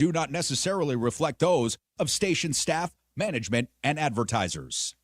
do not necessarily reflect those of station staff, management, and advertisers.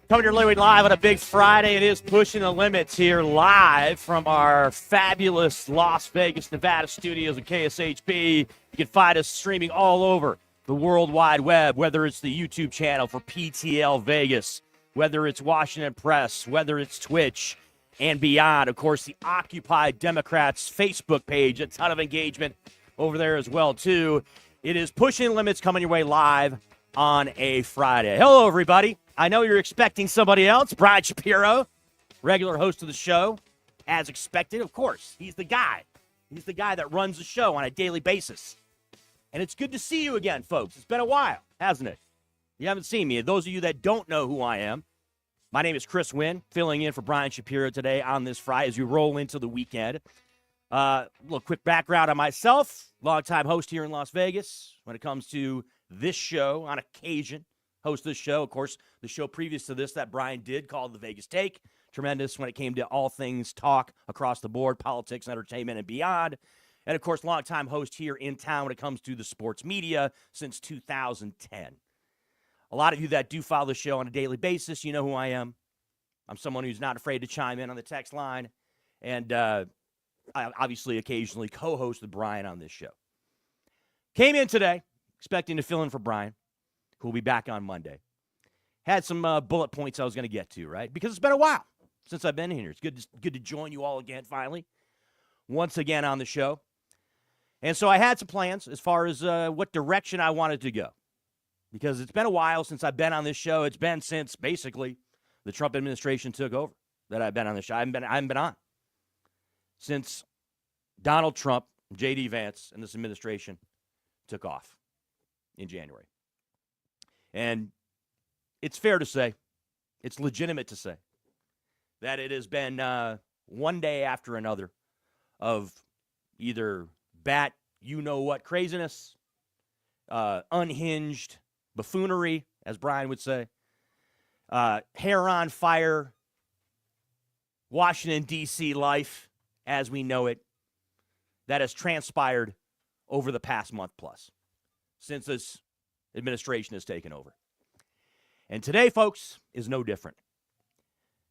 Coming to your live on a big Friday. It is Pushing the Limits here live from our fabulous Las Vegas, Nevada studios at KSHB. You can find us streaming all over the World Wide Web, whether it's the YouTube channel for PTL Vegas, whether it's Washington Press, whether it's Twitch and beyond. Of course, the Occupy Democrats Facebook page, a ton of engagement over there as well, too. It is Pushing the Limits coming your way live on a Friday. Hello, everybody. I know you're expecting somebody else, Brian Shapiro, regular host of the show, as expected. Of course, he's the guy. He's the guy that runs the show on a daily basis. And it's good to see you again, folks. It's been a while, hasn't it? You haven't seen me. And those of you that don't know who I am, my name is Chris Wynn, filling in for Brian Shapiro today on this Friday as we roll into the weekend. A little quick background on myself, longtime host here in Las Vegas when it comes to this show on occasion. Host this show, of course, the show previous to this that Brian did called The Vegas Take. Tremendous when it came to all things talk across the board, politics, entertainment, and beyond. And, of course, longtime host here in town when it comes to the sports media since 2010. A lot of you that do follow the show on a daily basis, you know who I am. I'm someone who's not afraid to chime in on the text line. And I obviously occasionally co-host with Brian on this show. Came in today expecting to fill in for Brian, who will be back on Monday. Had some bullet points I was going to get to, right? Because it's been a while since I've been here. It's good to join you all again, finally, once again on the show. And so I had some plans as far as what direction I wanted to go. Because it's been a while since I've been on this show. It's been since, basically, the Trump administration took over that I've been on the show. I haven't been on since Donald Trump, J.D. Vance, and this administration took off in January. And it's fair to say, it's legitimate to say, that it has been one day after another of either bat you-know-what craziness, unhinged buffoonery, as Brian would say, hair on fire, Washington, D.C. life as we know it, that has transpired over the past month plus since this administration has taken over. And today, folks, is no different.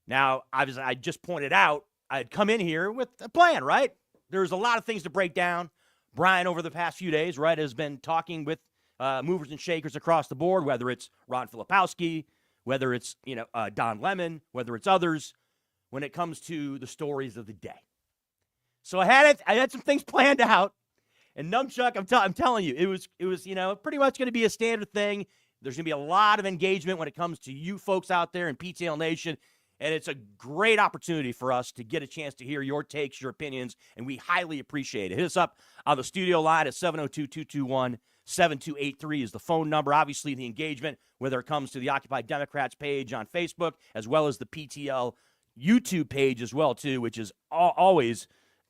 Now, I just pointed out, I'd come in here with a plan, right? There's a lot of things to break down. Brian, over the past few days, right, has been talking with movers and shakers across the board, whether it's Ron Filipowski, whether it's Don Lemon, whether it's others, when it comes to the stories of the day. So I had some things planned out. And Numchuck, I'm telling you, it was pretty much going to be a standard thing. There's going to be a lot of engagement when it comes to you folks out there in PTL Nation, and it's a great opportunity for us to get a chance to hear your takes, your opinions, and we highly appreciate it. Hit us up on the studio line at 702-221-7283 is the phone number. Obviously, the engagement, whether it comes to the Occupy Democrats page on Facebook, as well as the PTL YouTube page as well, too, which is always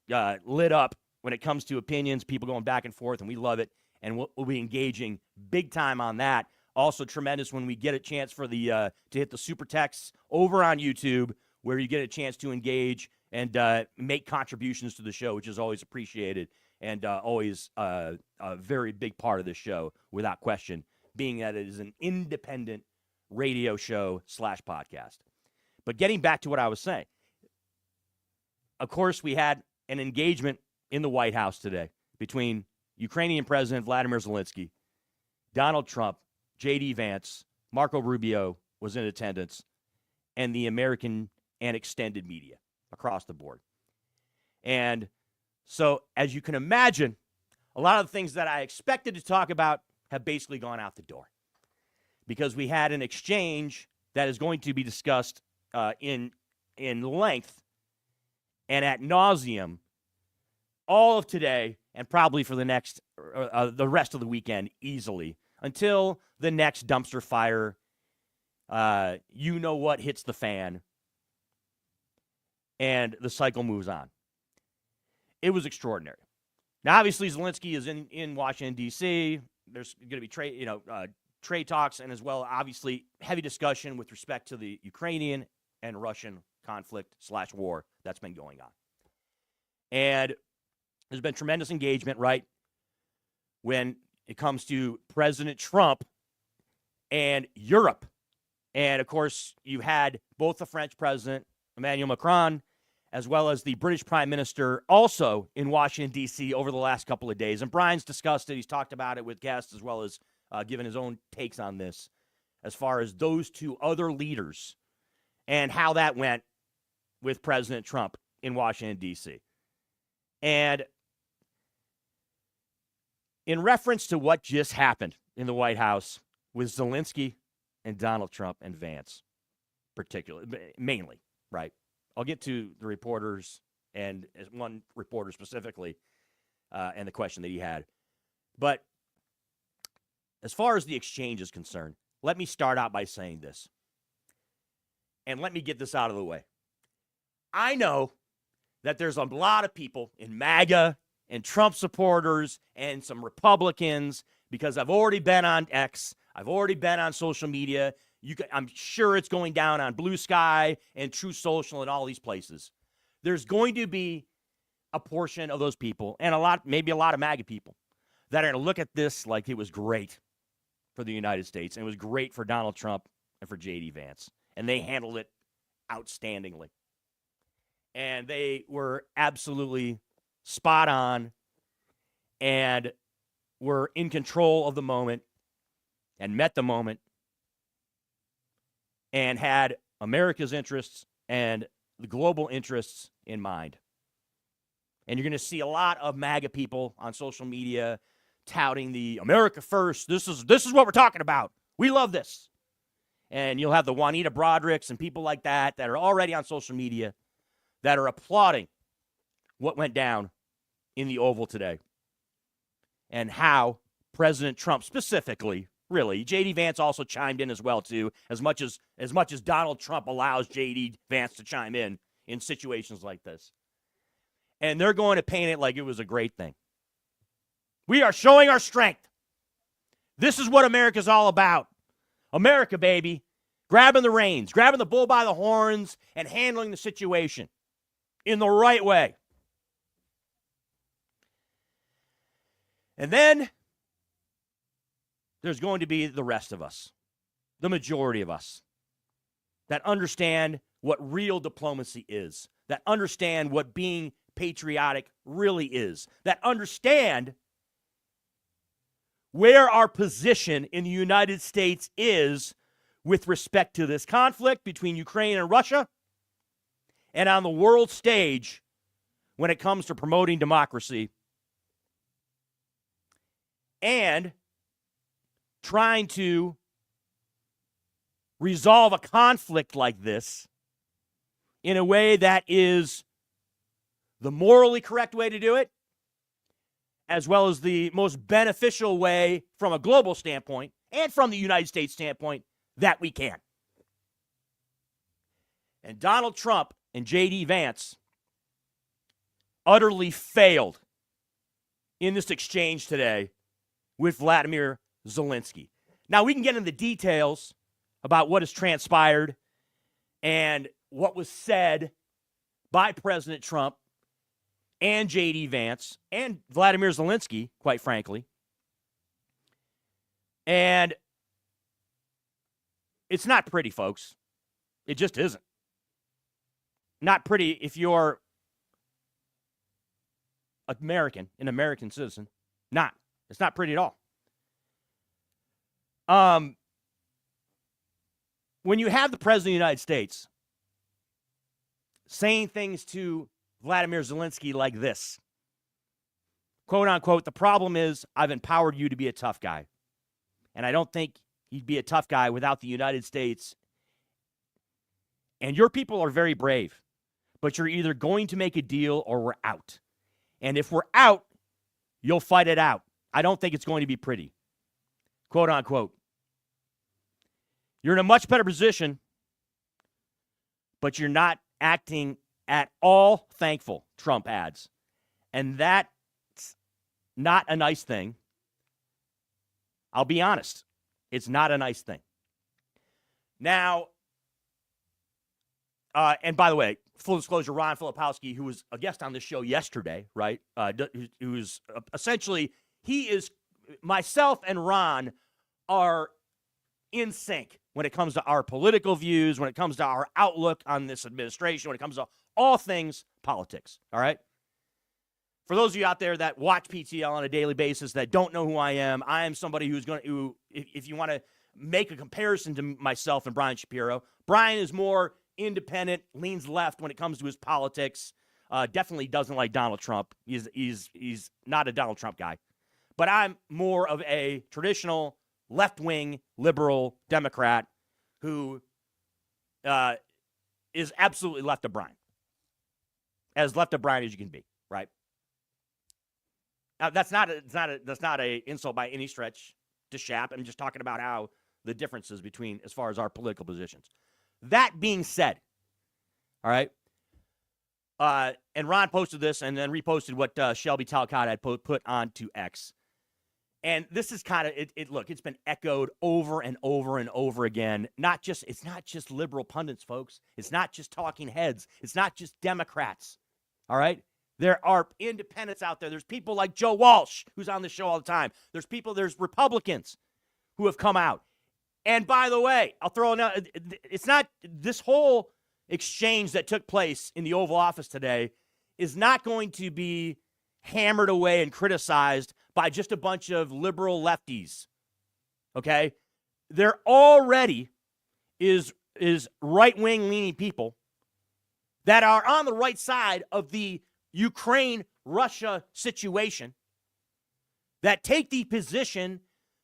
lit up when it comes to opinions, people going back and forth, and we love it, and we'll be engaging big time on that. Also tremendous when we get a chance for the to hit the super texts over on YouTube, where you get a chance to engage and make contributions to the show, which is always appreciated and always a very big part of the show, without question, being that it is an independent radio show / podcast. But getting back to what I was saying, of course, we had an engagement in the White House today between Ukrainian President Vladimir Zelenskyy, Donald Trump, J.D. Vance, Marco Rubio was in attendance, and the American and extended media across the board. And so, as you can imagine, a lot of the things that I expected to talk about have basically gone out the door, because we had an exchange that is going to be discussed in length and ad nauseum all of today and probably for the next the rest of the weekend easily, until the next dumpster fire you-know-what hits the fan and the cycle moves on. It was extraordinary. Now, obviously, Zelenskyy is in Washington, D.C. There's going to be trade talks, and as well, obviously, heavy discussion with respect to the Ukrainian and Russian conflict/war that's been going on. And there's been tremendous engagement, right, when it comes to President Trump and Europe. And, of course, you had both the French president, Emmanuel Macron, as well as the British Prime Minister also in Washington, D.C. over the last couple of days. And Brian's discussed it. He's talked about it with guests as well as given his own takes on this as far as those two other leaders and how that went with President Trump in Washington, D.C. And in reference to what just happened in the White House with Zelenskyy and Donald Trump and Vance, mainly, right? I'll get to the reporters and one reporter specifically and the question that he had. But as far as the exchange is concerned, let me start out by saying this. And let me get this out of the way. I know that there's a lot of people in MAGA and Trump supporters and some Republicans, because I've already been on X, I've already been on social media. I'm sure it's going down on Blue Sky and True Social and all these places. There's going to be a portion of those people, and maybe a lot of MAGA people, that are going to look at this like it was great for the United States, and it was great for Donald Trump and for J.D. Vance. And they handled it outstandingly. And they were absolutely spot on and were in control of the moment and met the moment and had America's interests and the global interests in mind. And you're going to see a lot of MAGA people on social media touting the America first. This is what we're talking about. We love this. And you'll have the Juanita Broaddricks and people like that are already on social media that are applauding what went down in the Oval today and how President Trump specifically, really, J.D. Vance also chimed in as well, too, as much as Donald Trump allows J.D. Vance to chime in situations like this. And they're going to paint it like it was a great thing. We are showing our strength. This is what America's all about. America, baby, grabbing the reins, grabbing the bull by the horns, and handling the situation in the right way. And then there's going to be the rest of us, the majority of us, that understand what real diplomacy is, that understand what being patriotic really is, that understand where our position in the United States is with respect to this conflict between Ukraine and Russia and on the world stage when it comes to promoting democracy and trying to resolve a conflict like this in a way that is the morally correct way to do it, as well as the most beneficial way from a global standpoint and from the United States standpoint that we can. And Donald Trump and J.D. Vance utterly failed in this exchange today with Vladimir Zelenskyy. Now, we can get into the details about what has transpired and what was said by President Trump and J.D. Vance and Vladimir Zelenskyy, quite frankly. And it's not pretty, folks. It just isn't. Not pretty if you're an American citizen. Not. It's not pretty at all. When you have the President of the United States saying things to Vladimir Zelenskyy like this, quote unquote, the problem is I've empowered you to be a tough guy. And I don't think he'd be a tough guy without the United States. And your people are very brave, but you're either going to make a deal or we're out. And if we're out, you'll fight it out. I don't think it's going to be pretty. Quote unquote. You're in a much better position, but you're not acting at all thankful, Trump adds. And that's not a nice thing. I'll be honest. It's not a nice thing. Now, and by the way, full disclosure, Ron Filipowski, who was a guest on this show yesterday, right, who's essentially, myself and Ron are in sync when it comes to our political views, when it comes to our outlook on this administration, when it comes to all things politics, all right? For those of you out there that watch PTL on a daily basis that don't know who I am somebody who's going to, if you want to make a comparison to myself and Brian Shapiro, Brian is more independent, leans left when it comes to his politics, definitely doesn't like Donald Trump. He's not a Donald Trump guy. But I'm more of a traditional left-wing liberal Democrat who is absolutely left of Brian. As left of Brian as you can be, right? Now, that's not a insult by any stretch to Shap. I'm just talking about how the differences between as far as our political positions. That being said, all right, and Ron posted this and then reposted what Shelby Talcott had put onto X. And this is kind of look, it's been echoed over and over and over again. It's not just liberal pundits, folks. It's not just talking heads. It's not just Democrats. All right? There are independents out there. There's people like Joe Walsh, who's on the show all the time. There's Republicans who have come out. And by the way, I'll throw another, it's not, this whole exchange that took place in the Oval Office today is not going to be hammered away and criticized by just a bunch of liberal lefties. Okay? There already is right-wing leaning people that are on the right side of the Ukraine-Russia situation that take the position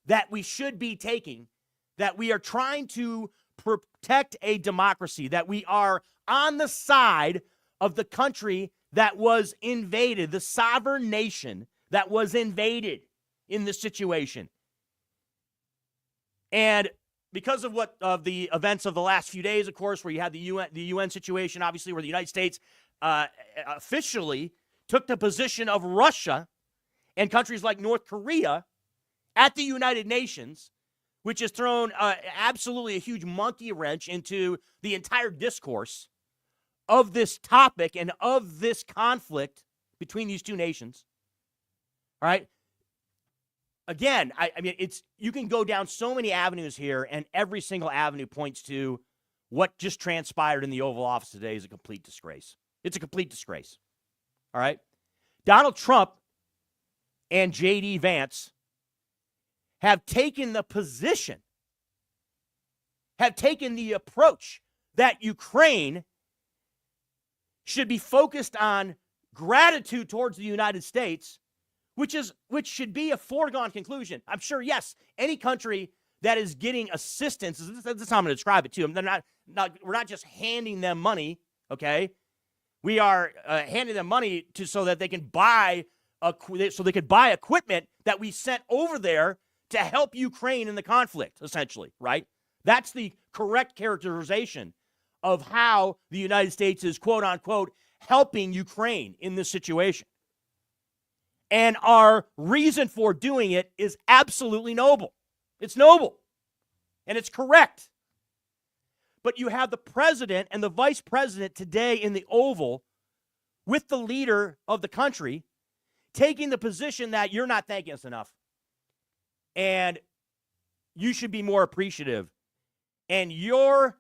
that we should be taking, that we are trying to protect a democracy, that we are on the side of the country that was invaded, the sovereign nation that was invaded in this situation. And because of the events of the last few days, of course, where you had the UN situation, obviously, where the United States officially took the position of Russia and countries like North Korea at the United Nations, which has thrown absolutely a huge monkey wrench into the entire discourse of this topic and of this conflict between these two nations. All right? Again, I mean, you can go down so many avenues here, and every single avenue points to what just transpired in the Oval Office today is a complete disgrace. It's a complete disgrace. All right? Donald Trump and J.D. Vance have taken the position, have taken the approach that Ukraine should be focused on gratitude towards the United States, which should be a foregone conclusion. I'm sure, yes, any country that is getting assistance, this is how I'm going to describe it to them. We're not just handing them money, okay? We are handing them money so that they can buy equipment that we sent over there to help Ukraine in the conflict, essentially, right? That's the correct characterization of how the United States is, quote unquote, helping Ukraine in this situation. And our reason for doing it is absolutely noble. It's noble. And it's correct. But you have the president and the vice president today in the Oval with the leader of the country taking the position that you're not thanking us enough. And you should be more appreciative. And your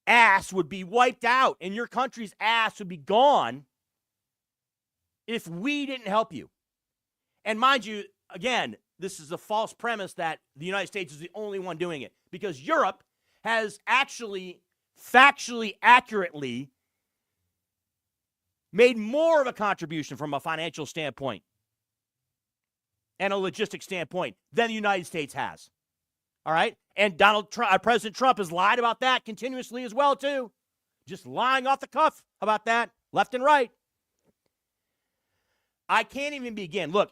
ass would be wiped out and your country's ass would be gone if we didn't help you. And mind you, again, this is a false premise that the United States is the only one doing it, because Europe has actually factually accurately made more of a contribution from a financial standpoint and a logistics standpoint than the United States has. All right? And President Trump has lied about that continuously as well, too. Just lying off the cuff about that, left and right. I can't even begin. Look,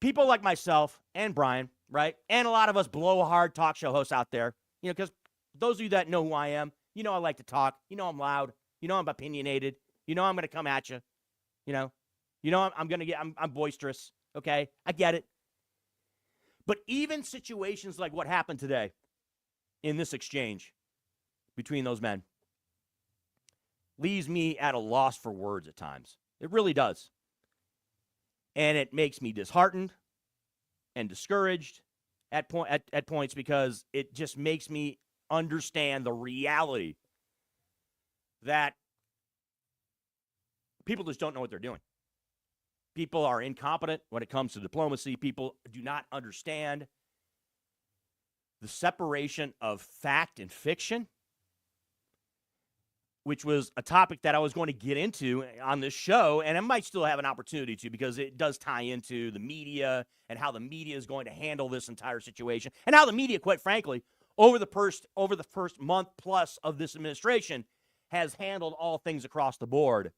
people like myself and Brian, right, and a lot of us blowhard talk show hosts out there, because those of you that know who I am, I like to talk. I'm loud. I'm opinionated. I'm going to come at you. I'm boisterous. Okay, I get it. But even situations like what happened today in this exchange between those men leaves me at a loss for words at times. It really does. And it makes me disheartened and discouraged at points because it just makes me understand the reality that people just don't know what they're doing. People are incompetent when it comes to diplomacy. People do not understand the separation of fact and fiction, which was a topic that I was going to get into on this show, and I might still have an opportunity to because it does tie into the media and how the media is going to handle this entire situation, and how the media, quite frankly, over the first month plus of this administration has handled all things across the board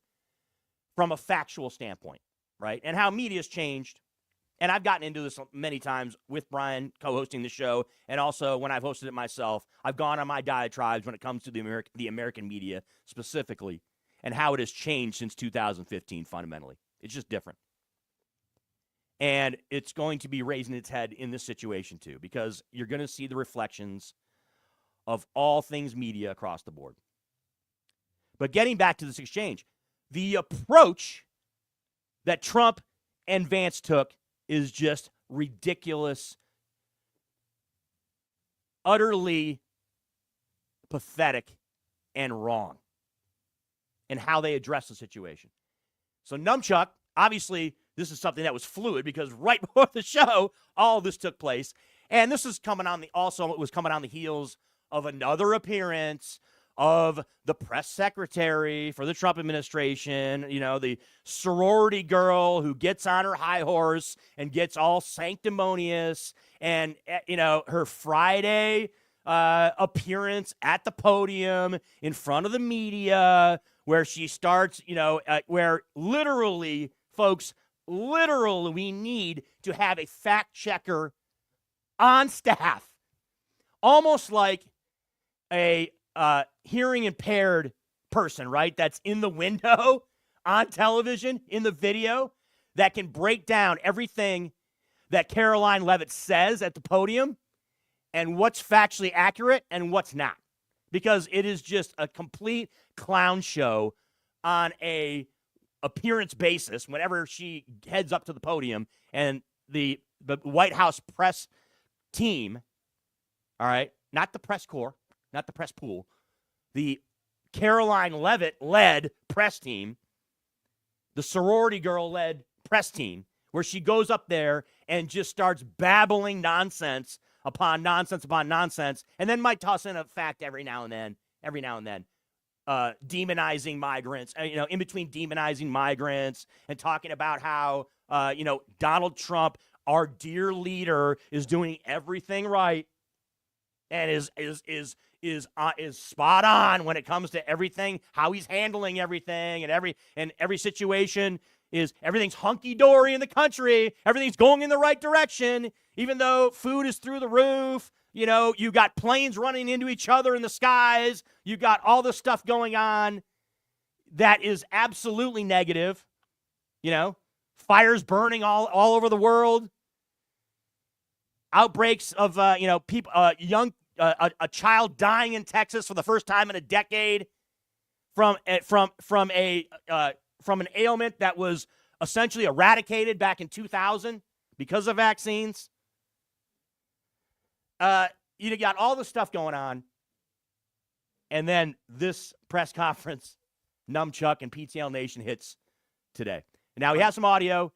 from a factual standpoint, right? And how media's changed. And I've gotten into this many times with Brian co-hosting the show, and also when I've hosted it myself. I've gone on my diatribes when it comes to the American media specifically and how it has changed since 2015 fundamentally. It's just different. And it's going to be raising its head in this situation too, because you're going to see the reflections of all things media across the board. But getting back to this exchange, the approach that Trump and Vance took is just ridiculous, utterly pathetic, and wrong in how they address the situation. So Numchuck, obviously, this is something that was fluid because right before the show, all of this took place. And this is coming on the heels of another appearance of the press secretary for the Trump administration, the sorority girl who gets on her high horse and gets all sanctimonious, and, her Friday appearance at the podium in front of the media where she starts, where literally, folks, we need to have a fact checker on staff, almost like a hearing impaired person, right? That's in the window on television, in the video, that can break down everything that Caroline Leavitt says at the podium and what's factually accurate and what's not. Because it is just a complete clown show on a appearance basis whenever she heads up to the podium, and the White House press team, all right, not the press corps, not the press pool, the Caroline Leavitt-led press team, the sorority girl-led press team, where she goes up there and just starts babbling nonsense upon nonsense upon nonsense, and then might toss in a fact every now and then, demonizing migrants, in between demonizing migrants and talking about how, Donald Trump, our dear leader, is doing everything right and is spot on when it comes to everything, how he's handling everything, and every situation is everything's hunky-dory in the country, everything's going in the right direction, even though food is through the roof. You got planes running into each other in the skies. You got all this stuff going on that is absolutely negative. Fires burning all over the world. Outbreaks of people, a child dying in Texas for the first time in a decade from an ailment that was essentially eradicated back in 2000 because of vaccines. You got all this stuff going on, and then this press conference, Numchuck and PTL Nation hits today. And now we have some audio.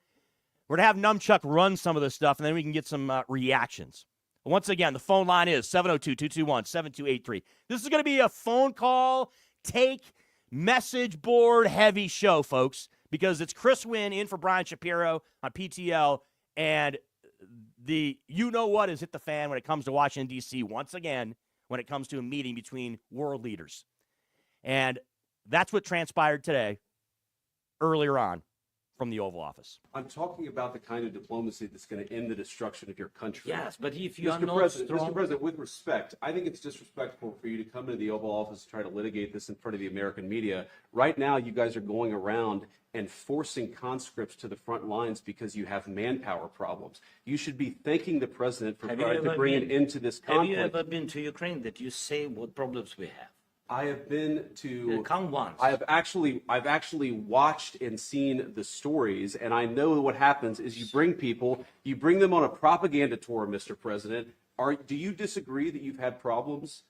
We're going to have Numchuck run some of this stuff, and then we can get some reactions. Once again, the phone line is 702-221-7283. This is going to be a phone call, message board heavy show, folks, because it's Chris Wynn in for Brian Shapiro on PTL, and the you-know-what has hit the fan when it comes to Washington, D.C., once again, when it comes to a meeting between world leaders. And that's what transpired today, earlier on, from the Oval Office. I'm talking about the kind of diplomacy that's going to end the destruction of your country. Yes, but if you are Mr. not President, strong... Mr. President, with respect, I think it's disrespectful for you to come into the Oval Office and try to litigate this in front of the American media. Right now, you guys are going around and forcing conscripts to the front lines because you have manpower problems. You should be thanking the president for trying to bring an end to this conflict. Have you ever been to Ukraine that you say what problems we have? I have been to. Come once. I've actually watched and seen the stories, and I know what happens is you bring them on a propaganda tour, Mr. President. Do you disagree that you've had problems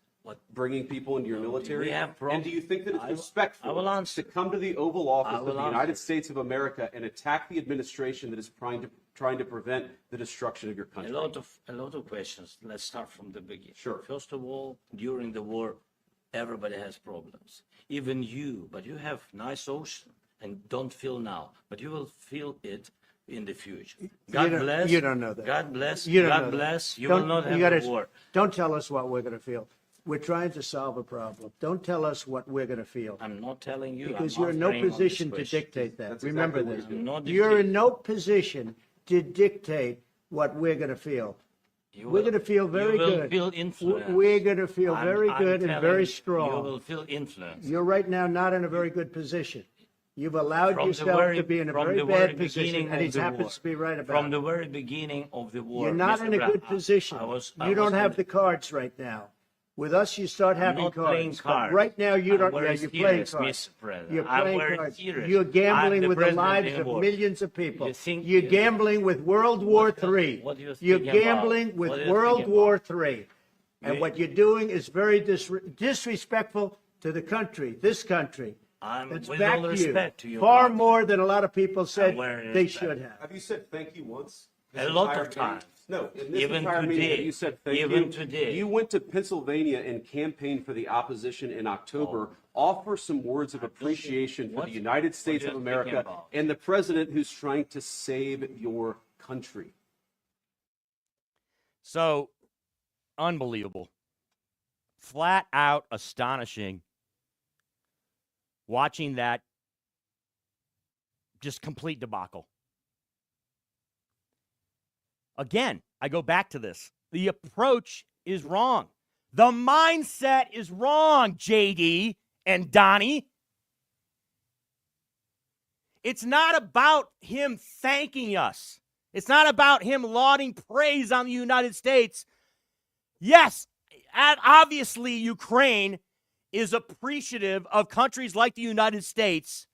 bringing people into your military? We have problems. And do you think that it's respectful to come to the Oval Office of the United States of America and attack the administration that is trying to prevent the destruction of your country? A lot of questions. Let's start from the beginning. Sure. First of all, during the war, everybody has problems. Even you, but you have nice ocean and don't feel now, but you will feel it in the future. God bless. You don't know that. God bless. You don't God know bless. that. You will not have a war. Don't tell us what we're going to feel. We're trying to solve a problem. Don't tell us what we're going to feel. I'm not telling you. Because I'm you're in no answering on this position to question. dictate that. That's Remember exactly this. what you're doing. You're in no position to dictate what we're going to feel. We're going to feel very you will good. Feel influence. We're going to feel very I'm good and telling very you, strong. You will feel influence. You're right now not in a very good position. You've allowed yourself to be in a very bad position, and he happens to be right about it. From the very beginning of the war. You're not Mr. in a Brown, good position. You don't have the cards right now. With us, you start having not playing cards. cards. But right now, you don't. I'm Yeah, very you're playing serious, cards. Mr. President. You're I'm playing very cards. serious. You're I'm gambling the with the president lives in of war. millions of people. You think- You're gambling with World War III. what are you You're thinking gambling about? with What are you World thinking War III. And what you're doing is very disrespectful to the country, this country. That's with back all to respect to you. your Far country. more than a lot of people said wearing they respect. should have. Have you said thank you once? A lot of times. No, in this Even entire meeting, today. you said thank Even you. today. You went to Pennsylvania and campaigned for the opposition in October. Offer some words of appreciation for the United States what of are you speaking America about? and the president who's trying to save your country. So, unbelievable. Flat out astonishing watching that just complete debacle. Again, I go back to this. The approach is wrong. The mindset is wrong, JD and Donnie. It's not about him thanking us. It's not about him lauding praise on the United States. Yes, obviously, Ukraine is appreciative of countries like the United States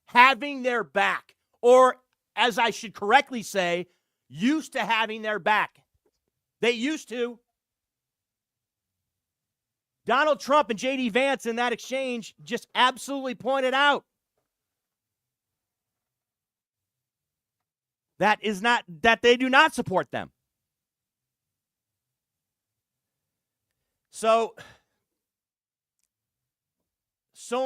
having their back, or as I should correctly say, used to having their back. They used to. Donald Trump and J.D. Vance in that exchange just absolutely pointed out that they do not support them. So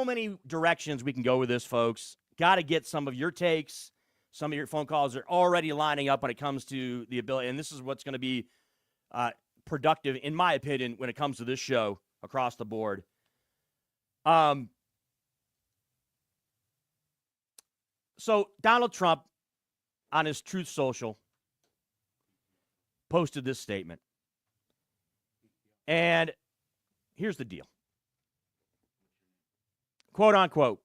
many directions we can go with this, folks. Got to get some of your takes. Some of your phone calls are already lining up when it comes to the ability, and this is what's going to be productive, in my opinion, when it comes to this show across the board. So Donald Trump, on his Truth Social, posted this statement. And here's the deal. Quote, unquote,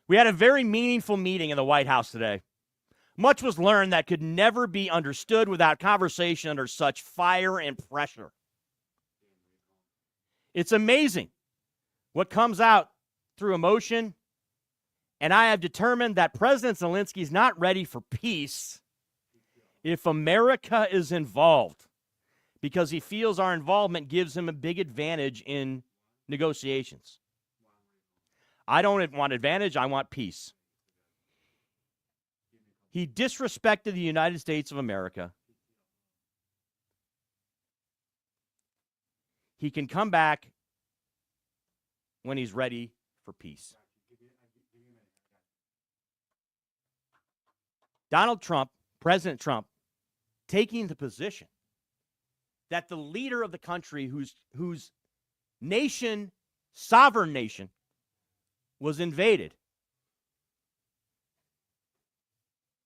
"We had a very meaningful meeting in the White House today. Much was learned that could never be understood without conversation under such fire and pressure. It's amazing what comes out through emotion, and I have determined that President Zelenskyy is not ready for peace if America is involved, because he feels our involvement gives him a big advantage in negotiations. I don't want advantage, I want peace. He disrespected the United States of America. He can come back when he's ready for peace." Donald Trump, President Trump, taking the position that the leader of the country whose nation, sovereign nation, was invaded,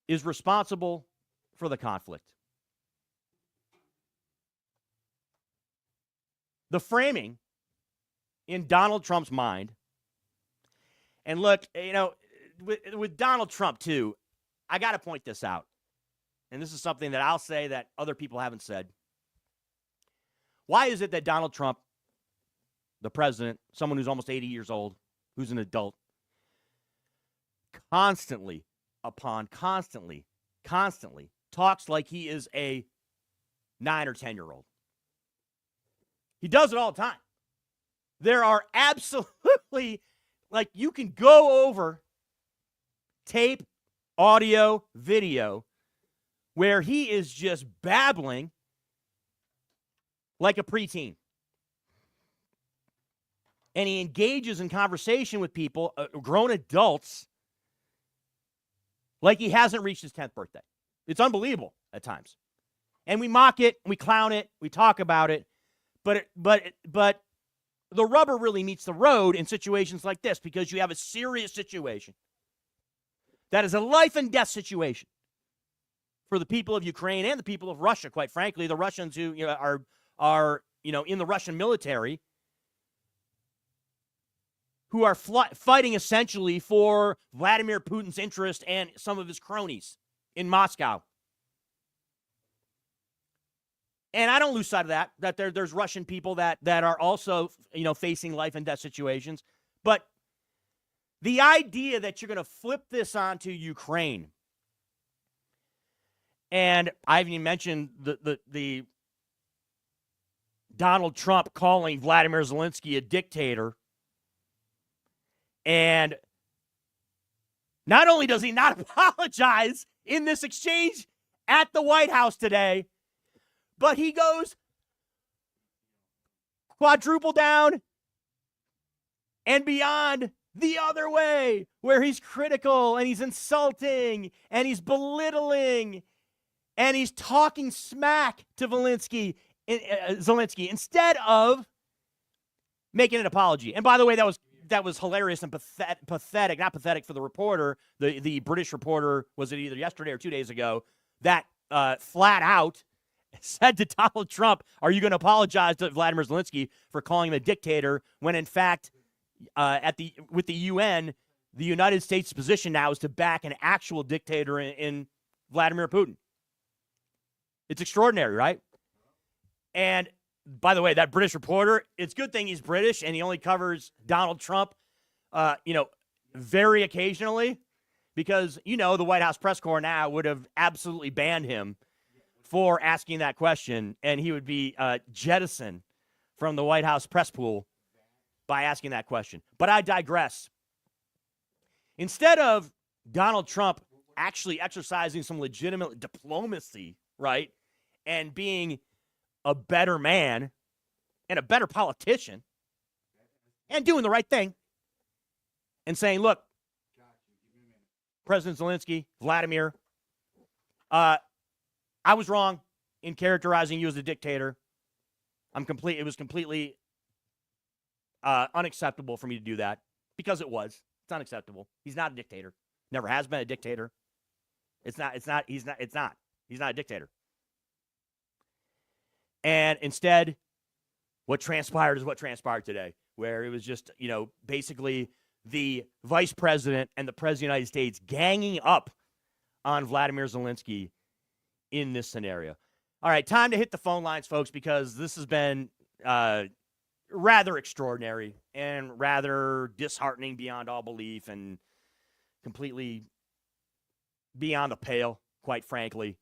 is responsible for the conflict. The framing in Donald Trump's mind, and look, with Donald Trump, too, I got to point this out. And this is something that I'll say that other people haven't said. Why is it that Donald Trump, the president, someone who's almost 80 years old, who's an adult, constantly talks like he is a 9 or 10-year-old? He does it all the time. There are absolutely, like, you can go over tape, audio, video, where he is just babbling like a preteen. And he engages in conversation with people, grown adults, like he hasn't reached his 10th birthday. It's unbelievable at times. And we mock it, we clown it, we talk about it, but the rubber really meets the road in situations like this, because you have a serious situation that is a life and death situation for the people of Ukraine and the people of Russia, quite frankly. The Russians who are in the Russian military, who are fighting essentially for Vladimir Putin's interest and some of his cronies in Moscow. And I don't lose sight of that there's Russian people that are also, facing life and death situations. But the idea that you're going to flip this onto Ukraine, and I haven't even mentioned the Donald Trump calling Vladimir Zelenskyy a dictator. And not only does he not apologize in this exchange at the White House today, but he goes quadruple down and beyond the other way, where he's critical and he's insulting and he's belittling and he's talking smack to Zelenskyy instead of making an apology. And by the way, that was hilarious and pathetic. Not pathetic for the reporter. The British reporter, was it either yesterday or 2 days ago, that flat out said to Donald Trump, "Are you going to apologize to Vladimir Zelenskyy for calling him a dictator?" When in fact, with the UN, the United States' position now is to back an actual dictator in Vladimir Putin. It's extraordinary, right? And by the way, that British reporter, it's a good thing he's British and he only covers Donald Trump, very occasionally, because, the White House press corps now would have absolutely banned him for asking that question, and he would be jettisoned from the White House press pool by asking that question. But I digress. Instead of Donald Trump actually exercising some legitimate diplomacy, right, and being a better man and a better politician and doing the right thing and saying, "Look, President Zelenskyy, Vladimir, I was wrong in characterizing you as a dictator. It was completely unacceptable for me to do that," because it was. It's unacceptable. He's not a dictator. Never has been a dictator. He's not a dictator. And instead, what transpired is what transpired today, where it was just, basically the vice president and the president of the United States ganging up on Vladimir Zelenskyy in this scenario. All right, time to hit the phone lines, folks, because this has been rather extraordinary and rather disheartening beyond all belief and completely beyond the pale, quite frankly,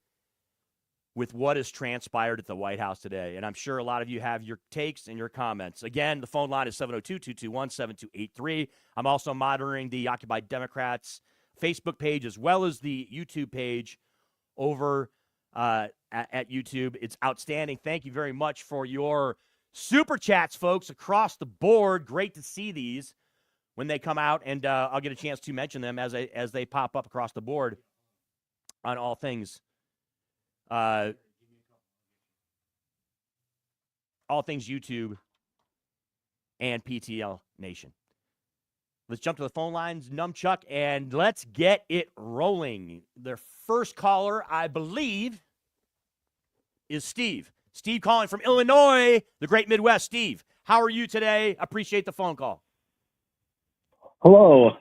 with what has transpired at the White House today. And I'm sure a lot of you have your takes and your comments. Again, the phone line is 702-221-7283. I'm also monitoring the Occupy Democrats Facebook page as well as the YouTube page over at YouTube. It's outstanding. Thank you very much for your super chats, folks, across the board. Great to see these when they come out, and I'll get a chance to mention them as they pop up across the board on all things YouTube and PTL Nation. Let's jump to the phone lines, Numchuck, and let's get it rolling. Their first caller, I believe, is Steve. Steve calling from Illinois, the great Midwest. Steve, how are you today? Appreciate the phone call. Hello.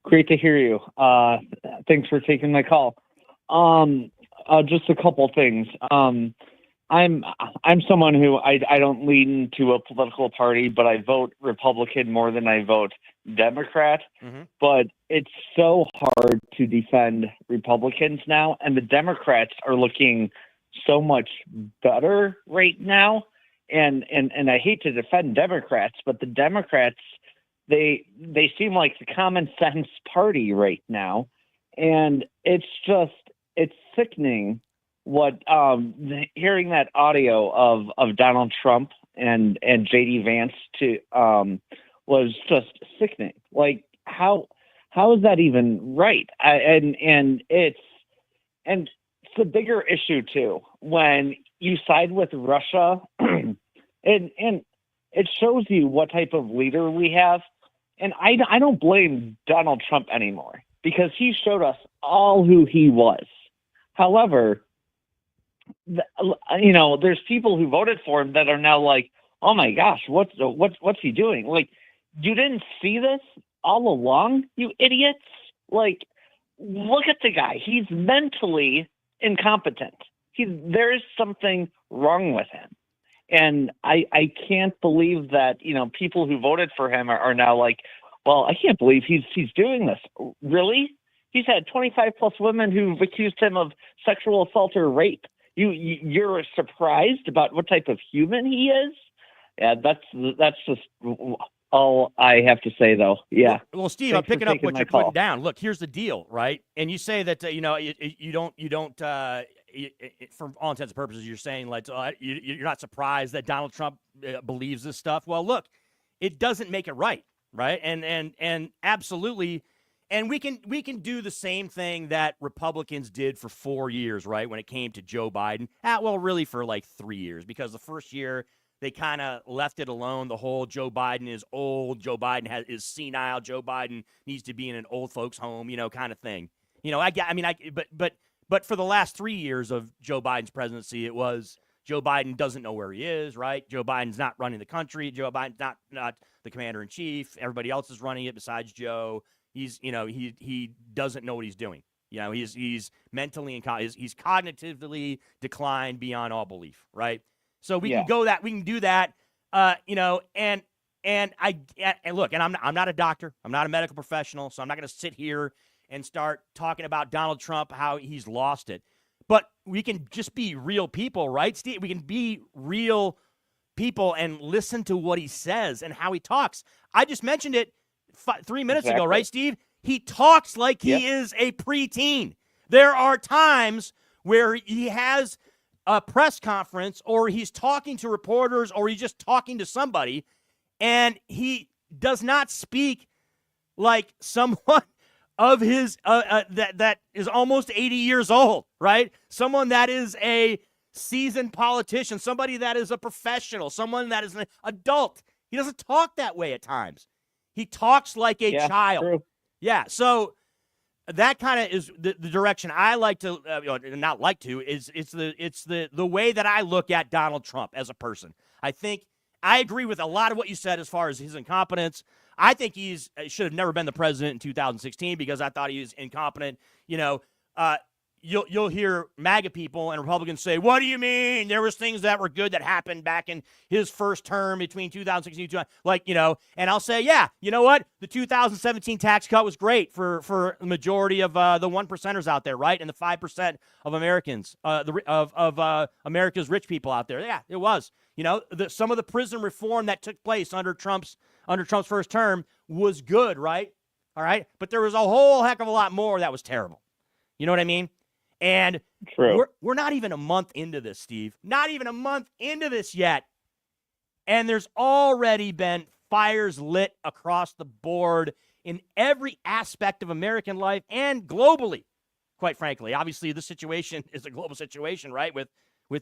Great to hear you. Thanks for taking my call. Just a couple things. I'm someone who I don't lean to a political party, but I vote Republican more than I vote Democrat. Mm-hmm. But it's so hard to defend Republicans now, and the Democrats are looking so much better right now. And I hate to defend Democrats, but the Democrats, they seem like the common sense party right now, and it's sickening. What hearing that audio of Donald Trump and JD Vance was just sickening. Like how is that even right? And it's a bigger issue too when you side with Russia, and it shows you what type of leader we have. And I don't blame Donald Trump anymore because he showed us all who he was. However, there's people who voted for him that are now like, oh my gosh, what's he doing? Like, you didn't see this all along, you idiots? Like, look at the guy. He's mentally incompetent. There is something wrong with him. And I can't believe that, people who voted for him are now like, well, I can't believe he's doing this. Really? He's had 25 plus women who've accused him of sexual assault or rape. You're surprised about what type of human he is? Yeah, that's just all I have to say, though. Yeah. Well, Steve, Thanks I'm picking up what you're call. putting down. Look, here's the deal, right? And you say that you don't. For all intents and purposes, you're saying like you're not surprised that Donald Trump believes this stuff. Well, look, it doesn't make it right, right? And absolutely. And we can do the same thing that Republicans did for 4 years, right, when it came to Joe Biden. Well, really for like 3 years, because the first year they kind of left it alone. The whole Joe Biden is old, Joe Biden is senile, Joe Biden needs to be in an old folks' home, kind of thing. But for the last 3 years of Joe Biden's presidency, it was Joe Biden doesn't know where he is, right? Joe Biden's not running the country. Joe Biden's not the commander in chief. Everybody else is running it besides Joe. He doesn't know what he's doing. He's mentally he's cognitively declined beyond all belief, right? So we can do that, and look, and I'm not a doctor, I'm not a medical professional, so I'm not going to sit here and start talking about Donald Trump, how he's lost it. But we can just be real people, right, Steve? We can be real people and listen to what he says and how he talks. I just mentioned it 3 minutes ago, right, Steve? He talks like he is a preteen. There are times where he has a press conference or he's talking to reporters or he's just talking to somebody, and he does not speak like someone of his that is almost 80 years old, right? Someone that is a seasoned politician, somebody that is a professional, someone that is an adult. He doesn't talk that way at times. He talks like a child. True. Yeah, so that kind of is the direction I like to not like to is it's the way that I look at Donald Trump as a person. I think I agree with a lot of what you said as far as his incompetence. I think should have never been the president in 2016 because I thought he was incompetent. You'll hear MAGA people and Republicans say, what do you mean? There was things that were good that happened back in his first term between 2016 and and I'll say, yeah, you know what? The 2017 tax cut was great for the majority of the 1%ers out there, right? And the 5% of Americans, of America's rich people out there. Yeah, it was. Some of the prison reform that took place under Trump's first term was good, right? All right. But there was a whole heck of a lot more that was terrible. You know what I mean? And we're not even a month into this, Steve. Not even a month into this yet. And there's already been fires lit across the board in every aspect of American life and globally, quite frankly. Obviously, the situation is a global situation, right, with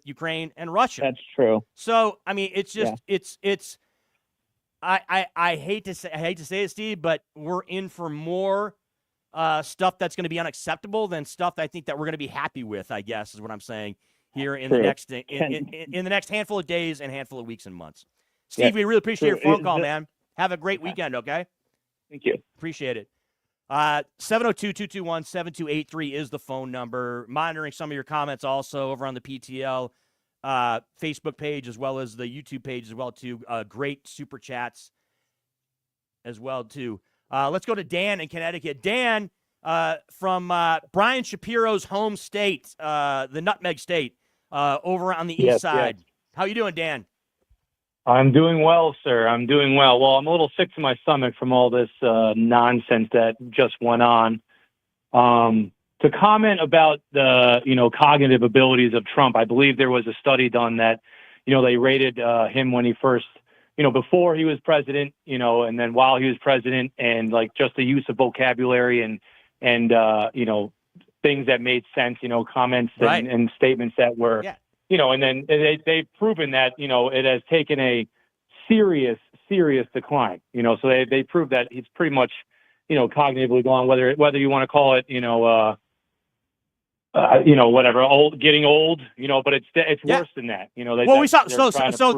Ukraine and Russia. That's true. So, I mean, it's just it's I hate to say it, Steve, but we're in for more stuff that's going to be unacceptable than stuff that I think that we're going to be happy with, I guess, is what I'm saying here in the next in the next handful of days and handful of weeks and months. Steve, we really appreciate your phone call, man. Have a great weekend, okay? Thank you. Appreciate it. 702-221-7283 is the phone number. Monitoring some of your comments also over on the PTL Facebook page as well as the YouTube page as well too. Great super chats as well too. Let's go to Dan in Connecticut. Dan from Brian Shapiro's home state, the Nutmeg State, over on the east side. Yes. How you doing, Dan? I'm doing well, sir. I'm doing well. Well, I'm a little sick to my stomach from all this nonsense that just went on. To comment about the, cognitive abilities of Trump, I believe there was a study done that, they rated him when he first, before he was president, and then while he was president, and like just the use of vocabulary and things that made sense, comments and statements that were, and then they've proven that, it has taken a serious decline, so they proved that he's pretty much, cognitively gone, whether you want to call it, whatever, getting old, but it's worse than that, we saw. So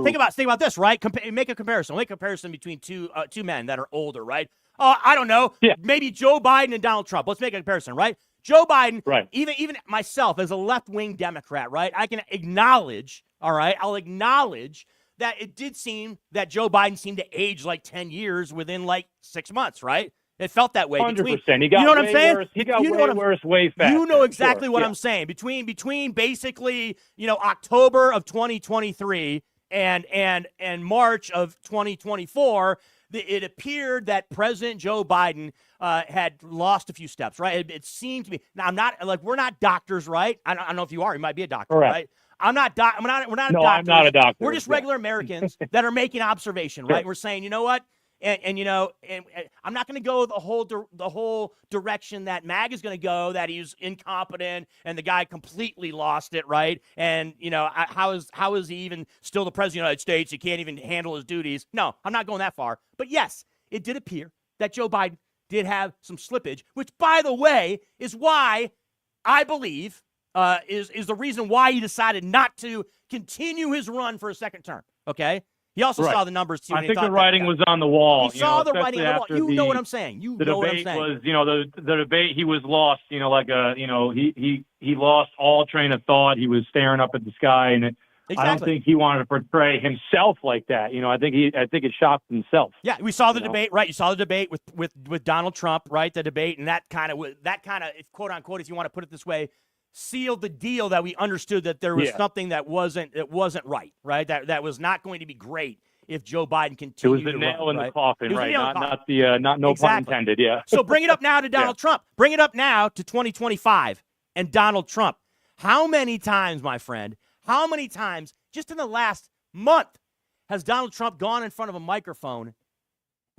think about this, right? Make a comparison. Make a comparison between two men that are older, right? I don't know. Yeah. Maybe Joe Biden and Donald Trump. Let's make a comparison, right? Joe Biden, right. Even myself as a left-wing Democrat, right? I can acknowledge, all right? I'll acknowledge that it did seem that Joe Biden seemed to age like 10 years within like 6 months, right? It felt that way. 100%. He got what I'm saying? Worse. He got way worse way fast. You know exactly what I'm saying. Between basically, October of 2023 and March of 2024, it appeared that President Joe Biden had lost a few steps, right? It seemed to be. Now, I'm not we're not doctors, right? I don't know if you are. You might be a doctor, right? We're not doctors. No, I'm not a doctor. We're just regular Americans that are making observation, right? We're saying, you know what? And I'm not going to go the whole direction that MAG is going to go, that he's incompetent and the guy completely lost it, right? And how is he even still the president of the United States? He can't even handle his duties. No, I'm not going that far. But yes, it did appear that Joe Biden did have some slippage, which, by the way, is why I believe is the reason why he decided not to continue his run for a second term. Okay. He also saw the numbers, too. I think the writing was on the wall. He saw the writing on the wall. You know what I'm saying. The debate was, the debate, he was lost, he lost all train of thought. He was staring up at the sky, and I don't think he wanted to portray himself like that. I think it shocked himself. Yeah, we saw the debate, right? You saw the debate with Donald Trump, right? The debate, and that kind of, quote unquote, if you want to put it this way, sealed the deal that we understood that there was something that wasn't right, right? That was not going to be great if Joe Biden continued. It was the nail in the coffin, right? No pun intended, yeah. So bring it up now to Donald Trump. Bring it up now to 2025 and Donald Trump. How many times, my friend, just in the last month, has Donald Trump gone in front of a microphone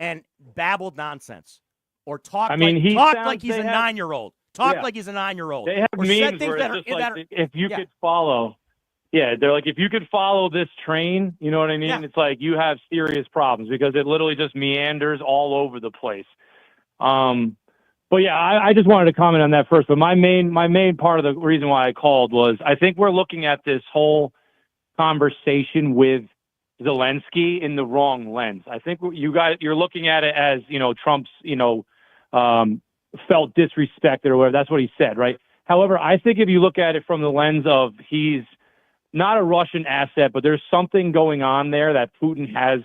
and babbled nonsense or talked like he's a 9-year-old? Like he's a 9-year-old. They have memes where it's just like, if you could follow. Yeah, they're like, if you could follow this train, you know what I mean? Yeah. It's like you have serious problems because it literally just meanders all over the place. But yeah, I just wanted to comment on that first. But my main part of the reason why I called was I think we're looking at this whole conversation with Zelenskyy in the wrong lens. I think you're looking at it as, Trump's, felt disrespected or whatever. That's what he said, right? However, I think if you look at it from the lens of he's not a Russian asset, but there's something going on there that Putin has,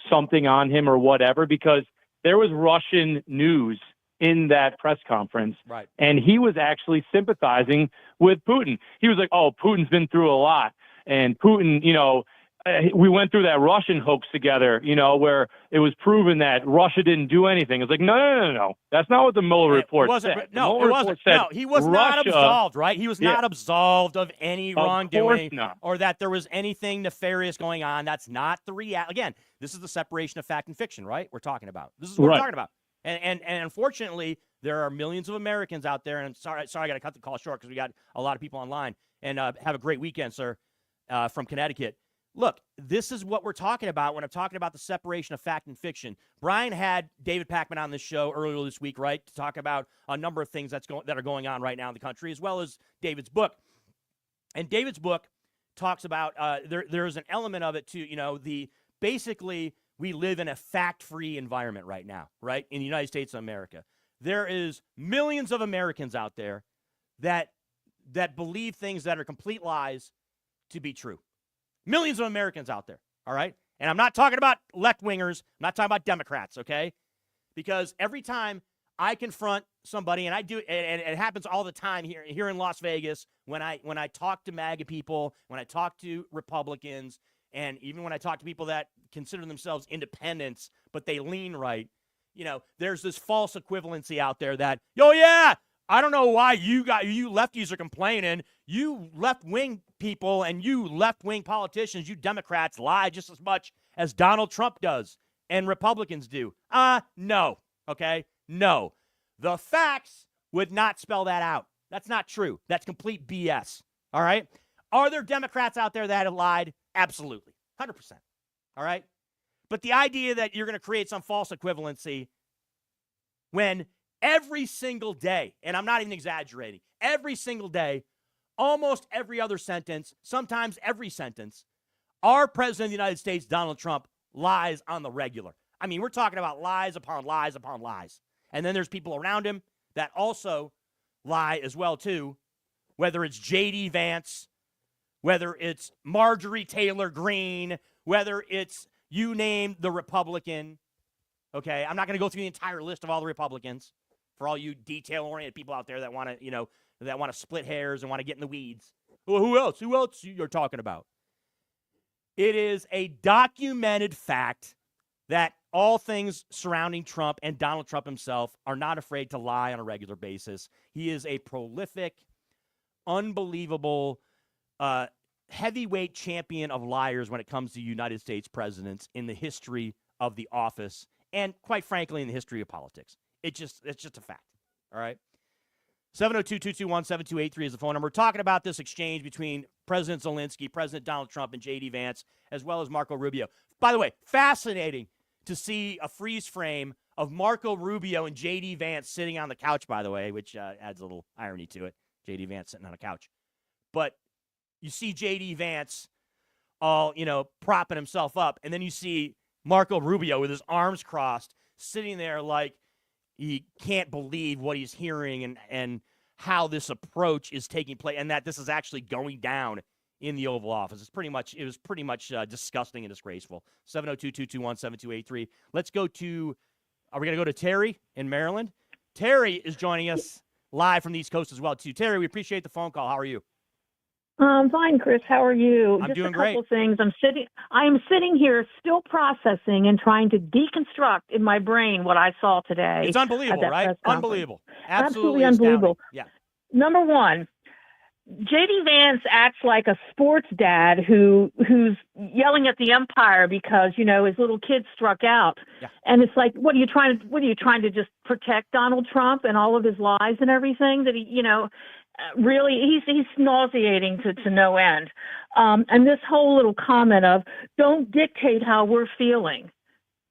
something on him or whatever, because there was Russian news in that press conference, right? And he was actually sympathizing with Putin. He was like, oh, Putin's been through a lot. And Putin, we went through that Russian hoax together, where it was proven that Russia didn't do anything. It's like, no. That's not what the Mueller report said. No, it wasn't. No, he was not absolved, right? He was not absolved of any wrongdoing or that there was anything nefarious going on. That's not the reality. Again, this is the separation of fact and fiction, right? We're talking about. This is what we're talking about. And unfortunately, there are millions of Americans out there. And sorry, I got to cut the call short because we got a lot of people online. And have a great weekend, sir, from Connecticut. Look, this is what we're talking about when I'm talking about the separation of fact and fiction. Brian had David Pakman on this show earlier this week, right, to talk about a number of things that are going on right now in the country, as well as David's book. And David's book talks about there's an element of it to basically we live in a fact-free environment right now, right, in the United States of America. There is millions of Americans out there that believe things that are complete lies to be true. Millions of Americans out there, all right? And I'm not talking about left-wingers. I'm not talking about Democrats, okay? Because every time I confront somebody, and I do, and it happens all the time here in Las Vegas, when I talk to MAGA people, when I talk to Republicans, and even when I talk to people that consider themselves independents, but they lean right, there's this false equivalency out there that, oh yeah, I don't know why you lefties are complaining. You left-wing people and you left-wing politicians, you Democrats lie just as much as Donald Trump does and Republicans do. No, okay? No. The facts would not spell that out. That's not true. That's complete BS, all right? Are there Democrats out there that have lied? Absolutely, 100%, all right? But the idea that you're going to create some false equivalency when every single day, and I'm not even exaggerating, every single day, almost every other sentence, sometimes every sentence, our president of the United States, Donald Trump, lies on the regular. I mean, we're talking about lies upon lies upon lies. And then there's people around him that also lie as well, too, whether it's J.D. Vance, whether it's Marjorie Taylor Greene, whether it's you name the Republican. Okay, I'm not going to go through the entire list of all the Republicans for all you detail-oriented people out there that want to split hairs and want to get in the weeds. Well, who else? Who else you're talking about? It is a documented fact that all things surrounding Trump and Donald Trump himself are not afraid to lie on a regular basis. He is a prolific, unbelievable, heavyweight champion of liars when it comes to United States presidents in the history of the office and, quite frankly, in the history of politics. It's just a fact, all right? 702-221-7283 is the phone number. We're talking about this exchange between President Zelenskyy, President Donald Trump, and J.D. Vance, as well as Marco Rubio. By the way, fascinating to see a freeze frame of Marco Rubio and J.D. Vance sitting on the couch, by the way, which adds a little irony to it. J.D. Vance sitting on a couch. But you see J.D. Vance all, propping himself up, and then you see Marco Rubio with his arms crossed, sitting there like he can't believe what he's hearing and how this approach is taking place, and that this is actually going down in the Oval Office. It was pretty much disgusting and disgraceful. 702-221-7283. Let's go to, are we going to go to Terry in Maryland? Terry is joining us live from the East Coast as well, too. Terry, we appreciate the phone call. How are you? I'm fine, Chris. How are you? I'm doing great. Just a couple things. I am sitting here still processing and trying to deconstruct in my brain what I saw today. It's unbelievable, right? Unbelievable. Absolutely unbelievable. Yeah. Number one, J.D. Vance acts like a sports dad who's yelling at the umpire because, his little kid struck out. Yeah. And it's like, what are you trying to just protect Donald Trump and all of his lies and everything that he, really, he's nauseating to no end. And this whole little comment of don't dictate how we're feeling.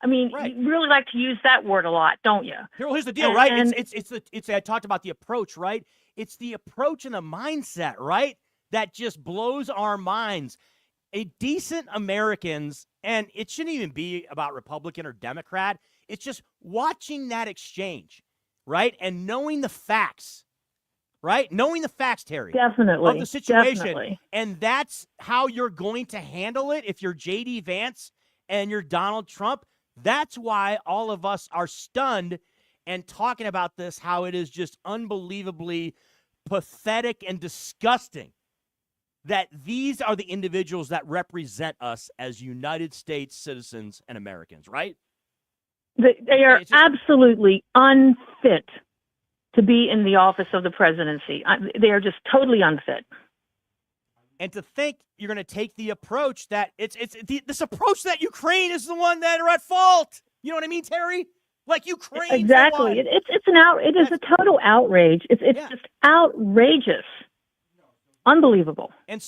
I mean, right. You really like to use that word a lot, don't you? Here's the deal, right? It's I talked about the approach, right? It's the approach and the mindset, right? That just blows our minds. A decent Americans, and it shouldn't even be about Republican or Democrat. It's just watching that exchange, right? And knowing the facts. Right? Knowing the facts, Terry. Definitely. Of the situation. Definitely. And that's how you're going to handle it if you're J.D. Vance and you're Donald Trump. That's why all of us are stunned and talking about this, how it is just unbelievably pathetic and disgusting that these are the individuals that represent us as United States citizens and Americans, right? They are absolutely unfit to be in the office of the presidency. They are just totally unfit. And to think you're going to take the approach that this approach that Ukraine is the one that are at fault. You know what I mean, Terry? Like Ukraine. Exactly. It is a total outrage. It's just outrageous. Unbelievable. And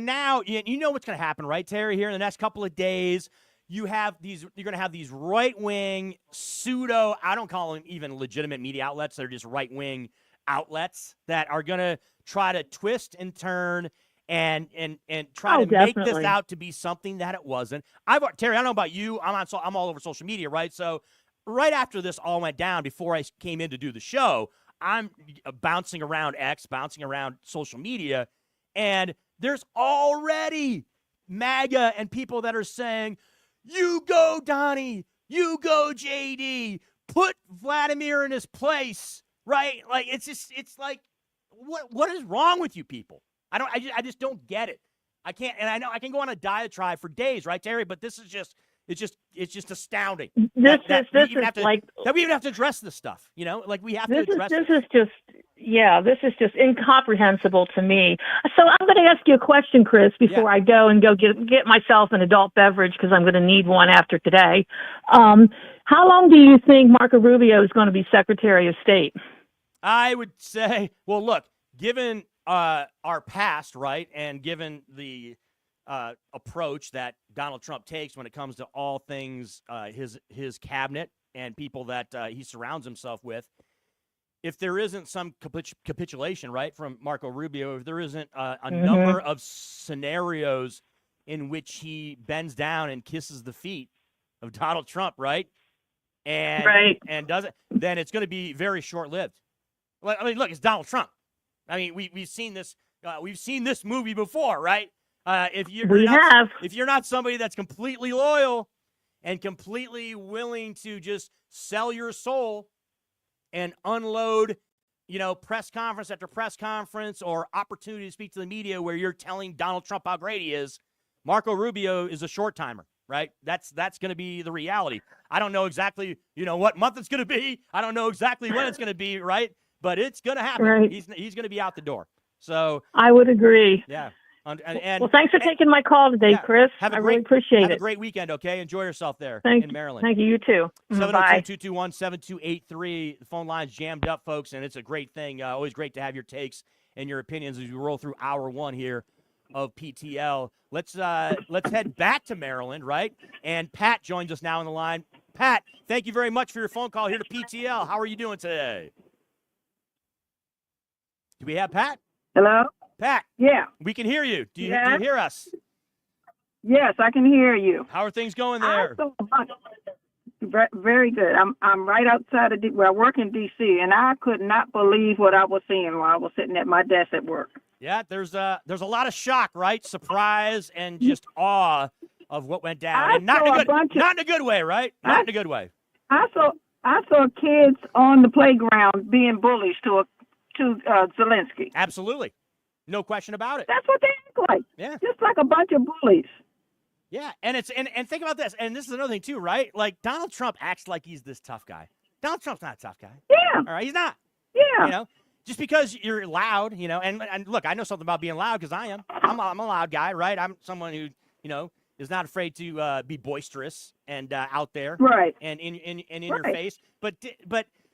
now you know what's going to happen, right, Terry? Here in the next couple of days, you're going to have these right-wing pseudo, I don't call them even legitimate media outlets. They're just right-wing outlets that are going to try to twist and turn and try to make this out to be something that it wasn't. Terry, I don't know about you. I'm all over social media, right? So right after this all went down, before I came in to do the show, I'm bouncing around X, bouncing around social media, and there's already MAGA and people that are saying, you go, Donnie, you go, JD, put Vladimir in his place, right? Like, it's like, what is wrong with you people? I just don't get it. I can't, and I know I can go on a diatribe for days, right, Terry? But this is just, it's just astounding. That we even have to address this stuff. You know, like we have to address it. This is just incomprehensible to me. So I'm going to ask you a question, Chris, before I go get myself an adult beverage, because I'm going to need one after today. How long do you think Marco Rubio is going to be Secretary of State? I would say, well, look, given our past, right, and given the approach that Donald Trump takes when it comes to all things his cabinet and people that he surrounds himself with, if there isn't some capitulation, right, from Marco Rubio, if there isn't a number of scenarios in which he bends down and kisses the feet of Donald Trump, right, and does it, then it's going to be very short-lived. I mean, look, it's Donald Trump. I mean, we've seen this. We've seen this movie before, right? If you're not somebody that's completely loyal and completely willing to just sell your soul and unload, press conference after press conference or opportunity to speak to the media where you're telling Donald Trump how great he is, Marco Rubio is a short timer, right? That's going to be the reality. I don't know exactly, what month it's going to be. I don't know exactly when it's going to be, right? But it's going to happen. Right. He's going to be out the door. So I would agree. Yeah. Well, thanks for taking my call today, Chris. I really appreciate it. Have a great weekend, okay? Enjoy yourself there in Maryland. Thank you. You too. 702-221-7283. The phone line's jammed up, folks, and it's a great thing. Always great to have your takes and your opinions as we roll through hour one here of PTL. Let's head back to Maryland, right? And Pat joins us now on the line. Pat, thank you very much for your phone call here to PTL. How are you doing today? Do we have Pat? Hello? Pat. Yeah. We can hear you. Do you hear us? Yes, I can hear you. How are things going there? Very good. I'm right outside of I work in D.C., and I could not believe what I was seeing while I was sitting at my desk at work. Yeah, there's a lot of shock, right? Surprise and just awe of what went down. And not in a good way, right? Not in a good way. I saw kids on the playground being bullies to Zelenskyy. Absolutely. No question about it. That's what they act like. Yeah. Just like a bunch of bullies. Yeah. And and think about this. And this is another thing too, right? Like Donald Trump acts like he's this tough guy. Donald Trump's not a tough guy. Yeah. All right. He's not. Yeah. Just because you're loud, and look, I know something about being loud because I am. I'm a loud guy, right? I'm someone who, is not afraid to be boisterous and out there. Right. And in your face. But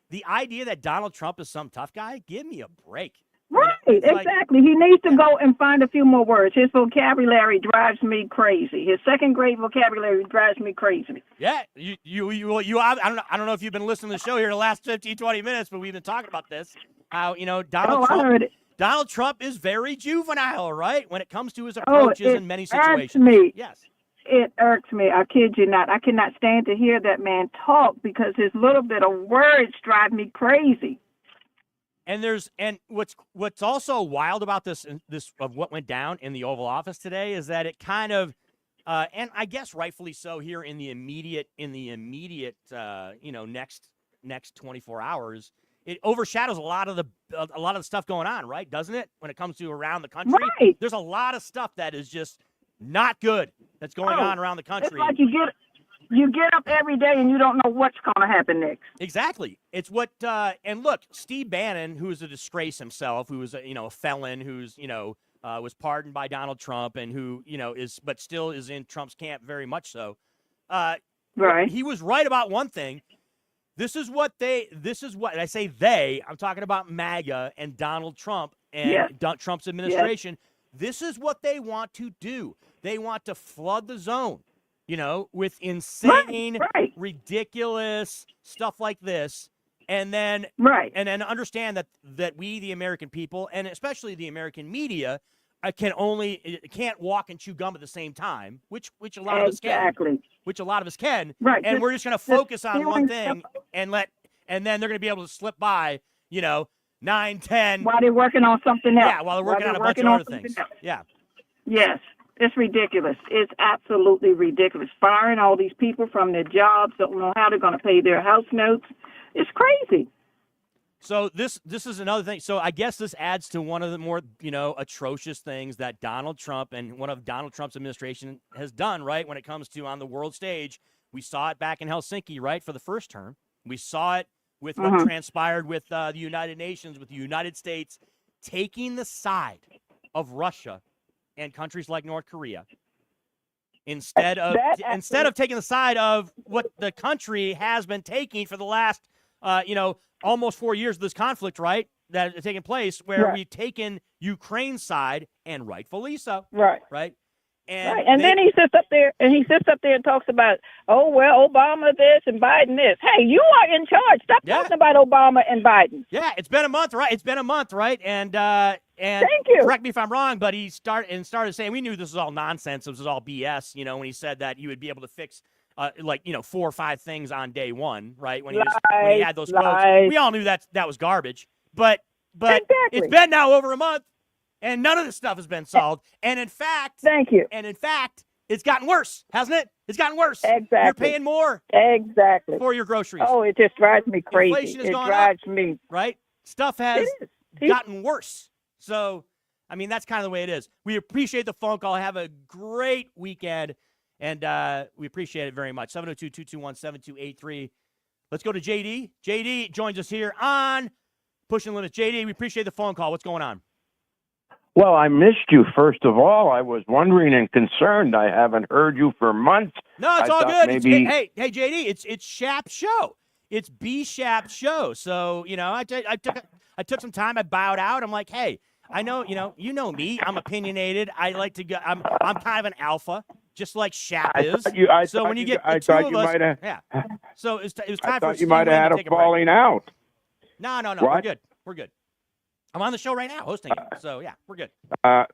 the idea that Donald Trump is some tough guy, give me a break. Right, exactly. He needs to go and find a few more words. His vocabulary drives me crazy. His second grade vocabulary drives me crazy. Yeah, I don't know if you've been listening to the show here the last 15, 20 minutes, but we've been talking about this. How, Donald Trump is very juvenile, right? When it comes to his approaches in many situations. Irks me. Yes. It irks me. I kid you not. I cannot stand to hear that man talk because his little bit of words drive me crazy. And what's also wild about this of what went down in the Oval Office today is that it kind of, and I guess rightfully so here in the immediate next 24 hours, it overshadows a lot of the stuff going on, right? Doesn't it? When it comes to around the country, right. There's a lot of stuff that is just not good that's going on around the country. It's like you get up every day and you don't know what's going to happen next. Exactly. It's what and look, Steve Bannon, who is a disgrace himself, who is a felon, who's was pardoned by Donald Trump, and who but still is in Trump's camp very much so. Right. He was right about one thing. This is what and I say they. I'm talking about MAGA and Donald Trump and Trump's administration. Yes. This is what they want to do. They want to flood the zone. With insane, ridiculous stuff like this, and then understand that we, the American people, and especially the American media, can't walk and chew gum at the same time, which a lot of us can. Exactly. Which a lot of us can. Right. And we're just going to focus on one thing and then they're going to be able to slip by, 9, 10. While they're working on something else. Yeah, while they're working on a bunch of other things. Yeah. Yes. It's ridiculous. It's absolutely ridiculous. Firing all these people from their jobs, don't know how they're going to pay their house notes. It's crazy. So this is another thing. So I guess this adds to one of the more, atrocious things that Donald Trump and one of Donald Trump's administration has done, right, when it comes to on the world stage. We saw it back in Helsinki, right, for the first term. We saw it with what transpired with the United Nations, with the United States taking the side of Russia and countries like North Korea instead of taking the side of what the country has been taking for the last, almost 4 years of this conflict, right, that has taken place, where we've taken Ukraine's side, and rightfully so. Right. And then he sits up there and talks about, oh, well, Obama this and Biden this. Hey, you are in charge. Stop talking about Obama and Biden. Yeah, it's been a month, right? And thank you. Correct me if I'm wrong, but he started saying we knew this was all nonsense. This was all BS, when he said that you would be able to fix 4 or 5 things on day one, right? When he had those quotes. We all knew that was garbage. But exactly. It's been now over a month. And none of this stuff has been solved. And in fact, thank you. And in fact, it's gotten worse, hasn't it? It's gotten worse. Exactly. You're paying more. Exactly. For your groceries. Oh, it just drives me crazy. Inflation has it gone drives up, me. Right? Stuff has gotten worse. So, that's kind of the way it is. We appreciate the phone call. Have a great weekend. And we appreciate it very much. 702-221-7283. Let's go to JD. JD joins us here on Pushing Limits. JD, we appreciate the phone call. What's going on? Well, I missed you, first of all. I was wondering and concerned. I haven't heard you for months. No, it's all good. Maybe... Hey, JD, it's Shap's show. It's B Shap's show. So, I took some time. I bowed out. I'm like, hey, I know, you know me. I'm opinionated. I like to go. I'm kind of an alpha, just like Shap is. So when you get the two of us, yeah. So it was time for. I thought you might have had a falling out. No. What? We're good. I'm on the show right now hosting it. So, yeah, we're good.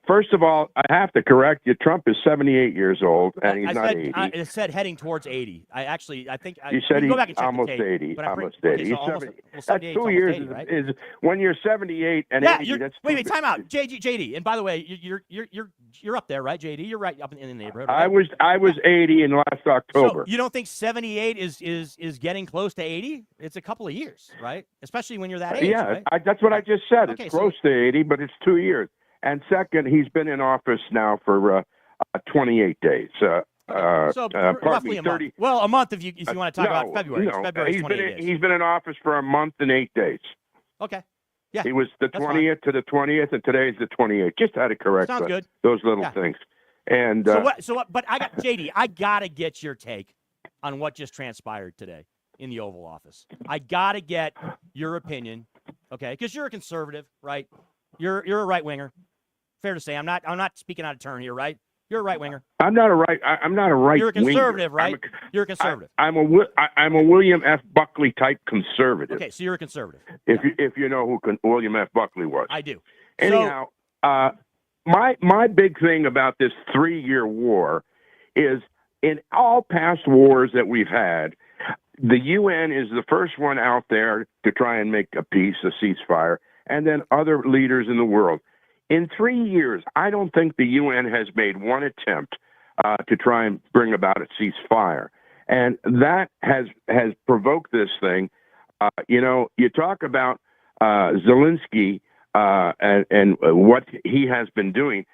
First of all, I have to correct you. Trump is 78 years old, and he's not 80. I said heading towards 80. I think you said he's go back and check almost the tape, 80. Almost 80. Okay, so that's 2 years. 80, right? Is when you're 78 and 80. That's wait, time out. JD. And by the way, you're up there, right, JD? You're right up in the neighborhood. Right? I was 80 in last October. So you don't think 78 is getting close to 80? It's a couple of years, right? Especially when you're that age. Yeah, right? that's what I just said. Okay, it's close to 80, but it's 2 years. And second, he's been in office now for 28 days. So roughly a month. Well, a month if you want to talk about February. No, February 28 days. He's been in office for a month and 8 days. Okay. Yeah. He was the 20th to the 20th, and today's the 28th. Just had to correct Sounds good. those little things. And but I got JD. I gotta get your take on what just transpired today in the Oval Office. I gotta get your opinion, okay? Because you're a conservative, right? You're a right winger. Fair to say. I'm not speaking out of turn here, right? You're a right winger. I'm not a right. You're a conservative, right? You're a conservative. I'm a William F. Buckley type conservative. Okay, so you're a conservative. If you know who William F. Buckley was, I do. Anyhow, my big thing about this 3-year war is in all past wars that we've had, the UN is the first one out there to try and make a peace, a ceasefire, and then other leaders in the world. In 3 years, I don't think the UN has made one attempt to try and bring about a ceasefire. And that has provoked this thing. You talk about Zelenskyy and what he has been doing.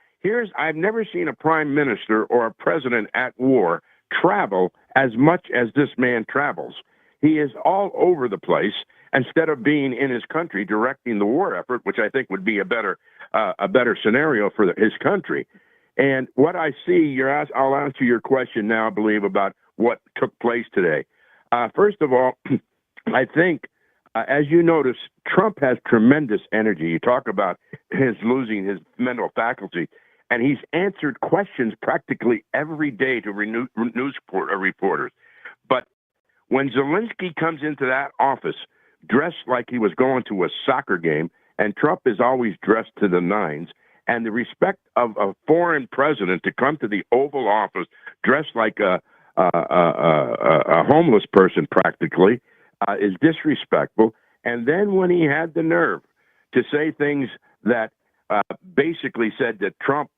I've never seen a prime minister or a president at war travel as much as this man travels. He is all over the place instead of being in his country directing the war effort, which I think would be a better scenario for his country. And what I see, I'll answer your question now, I believe, about what took place today. First of all, I think, as you notice, Trump has tremendous energy. You talk about his losing his mental faculty, and he's answered questions practically every day to news reporters. But when Zelenskyy comes into that office dressed like he was going to a soccer game, and Trump is always dressed to the nines, And the respect of a foreign president to come to the Oval Office dressed like a homeless person practically is disrespectful. And then when he had the nerve to say things that basically said that Trump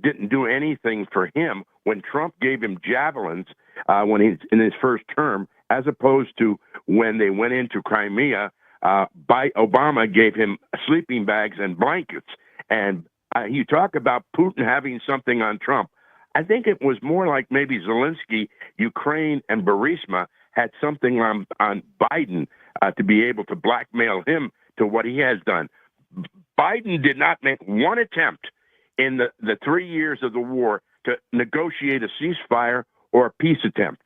didn't do anything for him when Trump gave him javelins when he's in his first term, as opposed to when they went into Crimea, Obama gave him sleeping bags and blankets. And you talk about Putin having something on Trump. I think it was more like maybe Zelenskyy, Ukraine, and Burisma had something on Biden to be able to blackmail him to what he has done. Biden did not make one attempt in the 3 years of the war to negotiate a ceasefire or a peace attempt.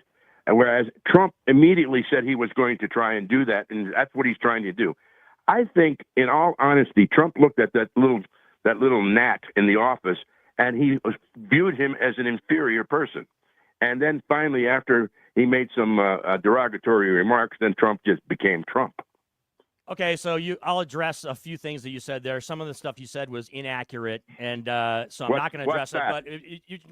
And whereas Trump immediately said he was going to try and do that, and that's what he's trying to do. I think, in all honesty, Trump looked at that little gnat in the office, and he viewed him as an inferior person. And then finally, after he made some derogatory remarks, then Trump just became Trump. Okay, so I'll address a few things that you said there. Some of the stuff you said was inaccurate, and so I'm not going to address it. But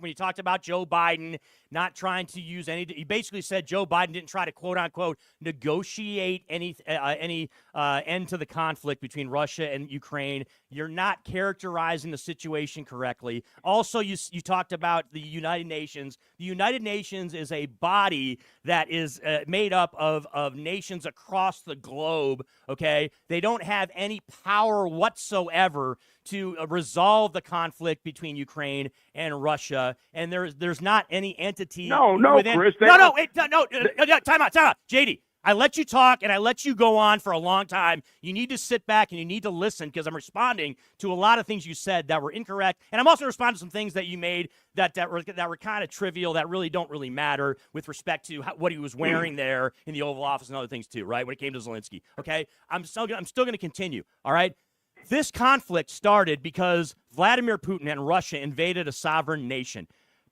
when you talked about Joe Biden not trying to use he basically said Joe Biden didn't try to quote unquote negotiate any end to the conflict between Russia and Ukraine. You're not characterizing the situation correctly. Also, you talked about the United Nations. The United Nations is a body that is made up of nations across the globe. Okay, they don't have any power whatsoever to resolve the conflict between Ukraine and Russia, and there's not any entity. No, within, Chris. No. Time out. JD, I let you talk and I let you go on for a long time. You need to sit back and you need to listen because I'm responding to a lot of things you said that were incorrect, and I'm also responding to some things that you made that were kind of trivial, that really don't really matter with respect to what he was wearing there in the Oval Office and other things too, right? When it came to Zelenskyy, okay? I'm still going to continue, all right? This conflict started because Vladimir Putin and Russia invaded a sovereign nation.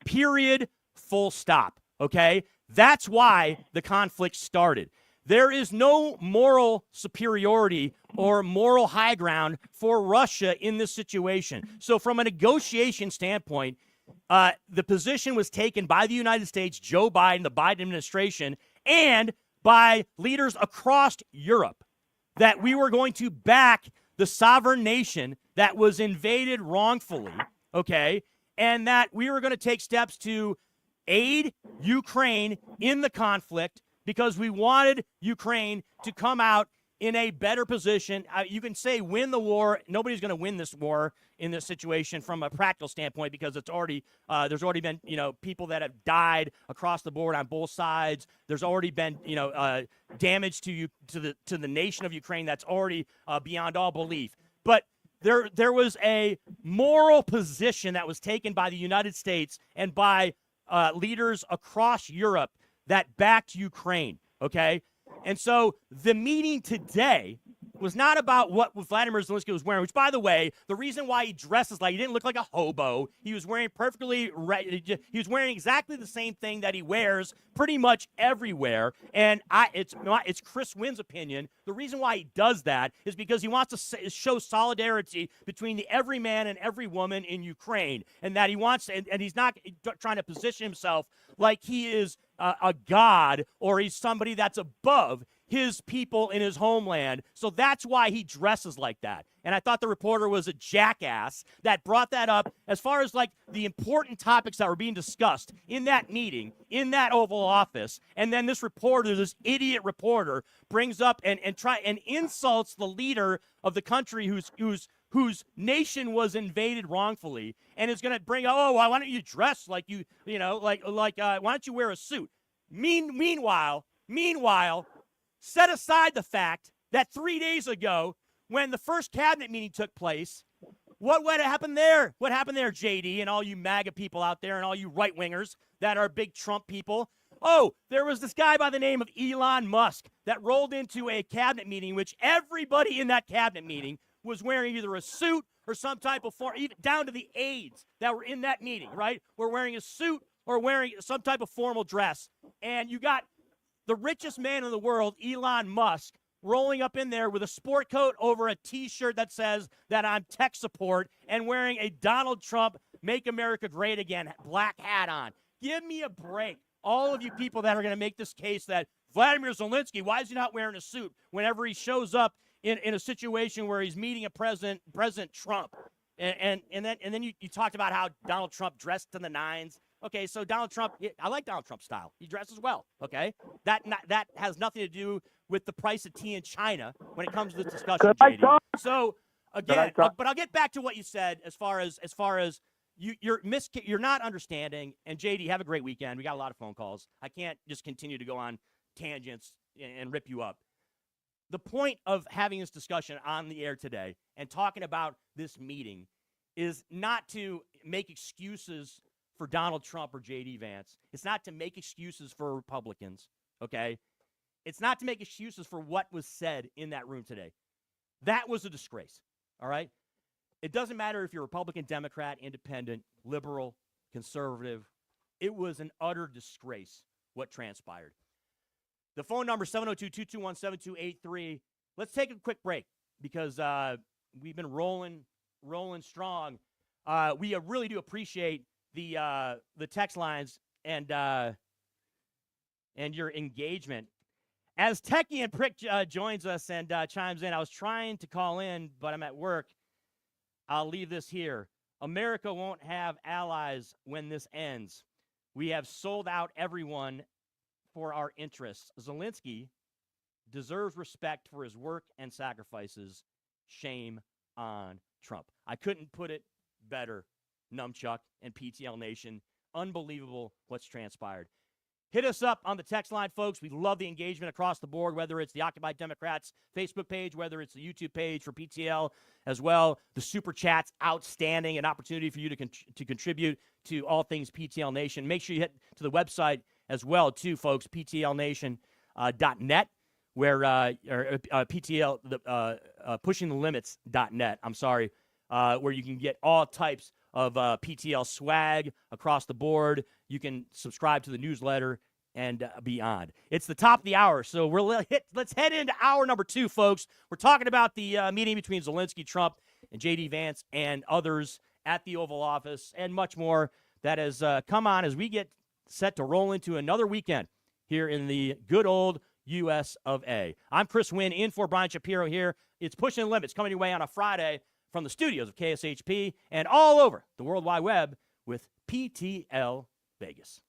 Period. Full stop. Okay? That's why the conflict started. There is no moral superiority or moral high ground for Russia in this situation. So from a negotiation standpoint, the position was taken by the United States, Joe Biden, the Biden administration, and by leaders across Europe that we were going to back the sovereign nation that was invaded wrongfully, okay, and that we were going to take steps to aid Ukraine in the conflict because we wanted Ukraine to come out in a better position. You can say win the war. Nobody's going to win this war in this situation from a practical standpoint because it's already there's already been people that have died across the board on both sides. There's already been damage to the nation of Ukraine that's already beyond all belief. But there was a moral position that was taken by the United States and by leaders across Europe that backed Ukraine. Okay. And so the meeting today was not about what Vladimir Zelenskyy was wearing, which, by the way, the reason why he dresses like he didn't look like a hobo. He was wearing he was wearing exactly the same thing that he wears pretty much everywhere. And it's Chris Wynn's opinion. The reason why he does that is because he wants to show solidarity between the every man and every woman in Ukraine, and that he wants, and he's not trying to position himself like he is a god or he's somebody that's above his people in his homeland. So that's why he dresses like that. And I thought the reporter was a jackass that brought that up as far as like the important topics that were being discussed in that meeting, in that Oval Office. And then this reporter, this idiot reporter, brings up and insults the leader of the country whose nation was invaded wrongfully, and is going to bring, why don't you dress like why don't you wear a suit? Meanwhile, set aside the fact that 3 days ago, when the first cabinet meeting took place, what happened there? What happened there, JD, and all you MAGA people out there and all you right-wingers that are big Trump people? Oh, there was this guy by the name of Elon Musk that rolled into a cabinet meeting, which everybody in that cabinet meeting was wearing either a suit or some type of even down to the aides that were in that meeting, right? Were wearing a suit or wearing some type of formal dress. And you got the richest man in the world, Elon Musk, rolling up in there with a sport coat over a T-shirt that says that I'm tech support and wearing a Donald Trump Make America Great Again black hat on. Give me a break. All of you people that are going to make this case that Vladimir Zelenskyy, why is he not wearing a suit whenever he shows up in a situation where he's meeting a President Trump? And then you talked about how Donald Trump dressed to the nines. Okay, so Donald Trump, I like Donald Trump's style. He dresses well, okay? That has nothing to do with the price of tea in China when it comes to this discussion, JD. So, again, but I'll get back to what you said as far as you're not understanding. And JD, have a great weekend. We got a lot of phone calls. I can't just continue to go on tangents and rip you up. The point of having this discussion on the air today and talking about this meeting is not to make excuses for Donald Trump or J.D. Vance. It's not to make excuses for Republicans, okay? It's not to make excuses for what was said in that room today. That was a disgrace, all right? It doesn't matter if you're Republican, Democrat, Independent, Liberal, Conservative. It was an utter disgrace what transpired. The phone number is 702-221-7283. Let's take a quick break because we've been rolling strong. We really do appreciate the text lines and your engagement. As Techie and Prick joins us and chimes in, I was trying to call in, but I'm at work. I'll leave this here. America won't have allies when this ends. We have sold out everyone for our interests. Zelenskyy deserves respect for his work and sacrifices. Shame on Trump. I couldn't put it better, Numchuck and PTL Nation. Unbelievable what's transpired. Hit us up on the text line, folks. We love the engagement across the board, whether it's the Occupy Democrats Facebook page, whether it's the YouTube page for PTL as well. The Super Chat's outstanding, an opportunity for you to contribute to all things PTL Nation. Make sure you hit to the website as well, too, folks, ptlnation.net, where pushingthelimits.net, where you can get all types of PTL swag across the board. You can subscribe to the newsletter and beyond. It's the top of the hour, so let's head into hour number 2, folks. We're talking about the meeting between Zelenskyy, Trump, and J.D. Vance and others at the Oval Office and much more that has come on as we get set to roll into another weekend here in the good old U.S. of A. I'm Chris Wynn in for Brian Shapiro here. It's Pushing the Limits coming your way on a Friday from the studios of KSHP and all over the World Wide Web with PTL Vegas.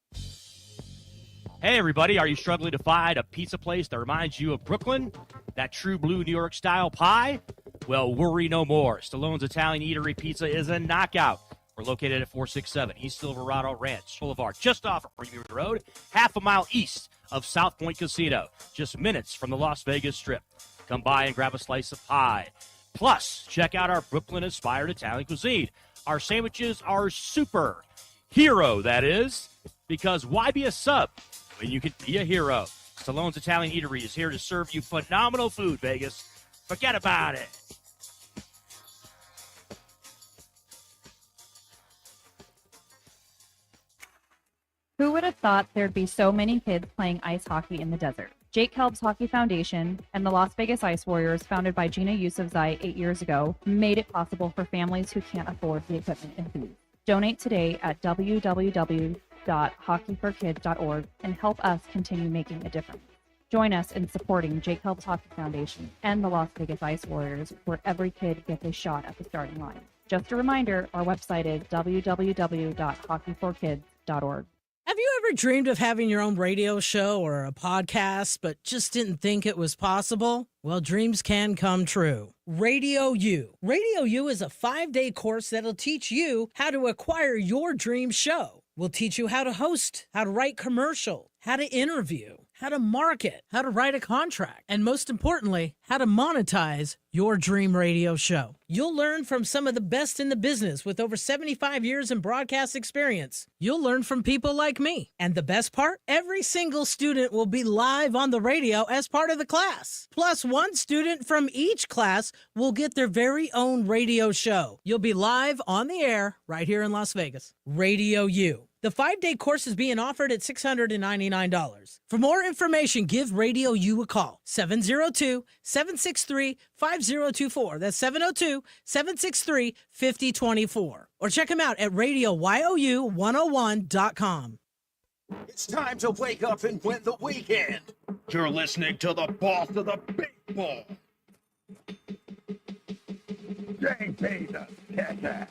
Hey, everybody. Are you struggling to find a pizza place that reminds you of Brooklyn? That true blue New York style pie? Well, worry no more. Stallone's Italian Eatery Pizza is a knockout. We're located at 467 East Silverado Ranch Boulevard, just off of Premier Road, half a mile east of South Point Casino, just minutes from the Las Vegas Strip. Come by and grab a slice of pie. Plus, check out our Brooklyn-inspired Italian cuisine. Our sandwiches are super. Hero, that is. Because why be a sub when you can be a hero? Stallone's Italian Eatery is here to serve you phenomenal food, Vegas. Forget about it. Who would have thought there'd be so many kids playing ice hockey in the desert? Jake Helb's Hockey Foundation and the Las Vegas Ice Warriors, founded by Gina Yusufzai 8 years ago, made it possible for families who can't afford the equipment and food. Donate today at www.hockeyforkids.org and help us continue making a difference. Join us in supporting Jake Helb's Hockey Foundation and the Las Vegas Ice Warriors, where every kid gets a shot at the starting line. Just a reminder, our website is www.hockeyforkids.org. Have you ever dreamed of having your own radio show or a podcast, but just didn't think it was possible? Well, dreams can come true. Radio U. Radio U is a 5-day course that'll teach you how to acquire your dream show. We'll teach you how to host, how to write commercials, how to interview, how to market, how to write a contract, and most importantly, how to monetize your dream radio show. You'll learn from some of the best in the business with over 75 years in broadcast experience. You'll learn from people like me. And the best part? Every single student will be live on the radio as part of the class. Plus, one student from each class will get their very own radio show. You'll be live on the air right here in Las Vegas. Radio U. The 5-day course is being offered at $699. For more information, give Radio U a call. 702-763-5024. That's 702-763-5024. Or check them out at RadioYOU101.com. It's time to wake up and win the weekend. You're listening to the boss of the big ball. JP the Cat,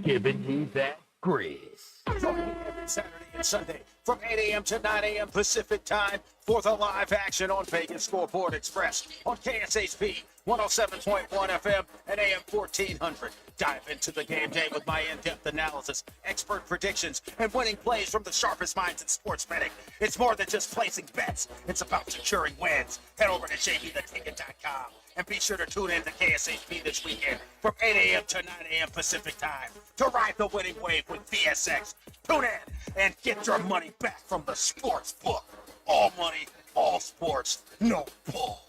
giving you that grease. Join me every Saturday and Sunday from 8 a.m. to 9 a.m. Pacific time for the live action on Vegas Scoreboard Express on KSHP 107.1 FM and AM 1400. Dive into the game day with my in-depth analysis, expert predictions, and winning plays from the sharpest minds in sports betting. It's more than just placing bets. It's about securing wins. Head over to jptheticket.com and be sure to tune in to KSHP this weekend from 8 a.m. to 9 a.m. Pacific time to ride the winning wave with VSX. Tune in and get your money back from the sports book. All money, all sports, no bull.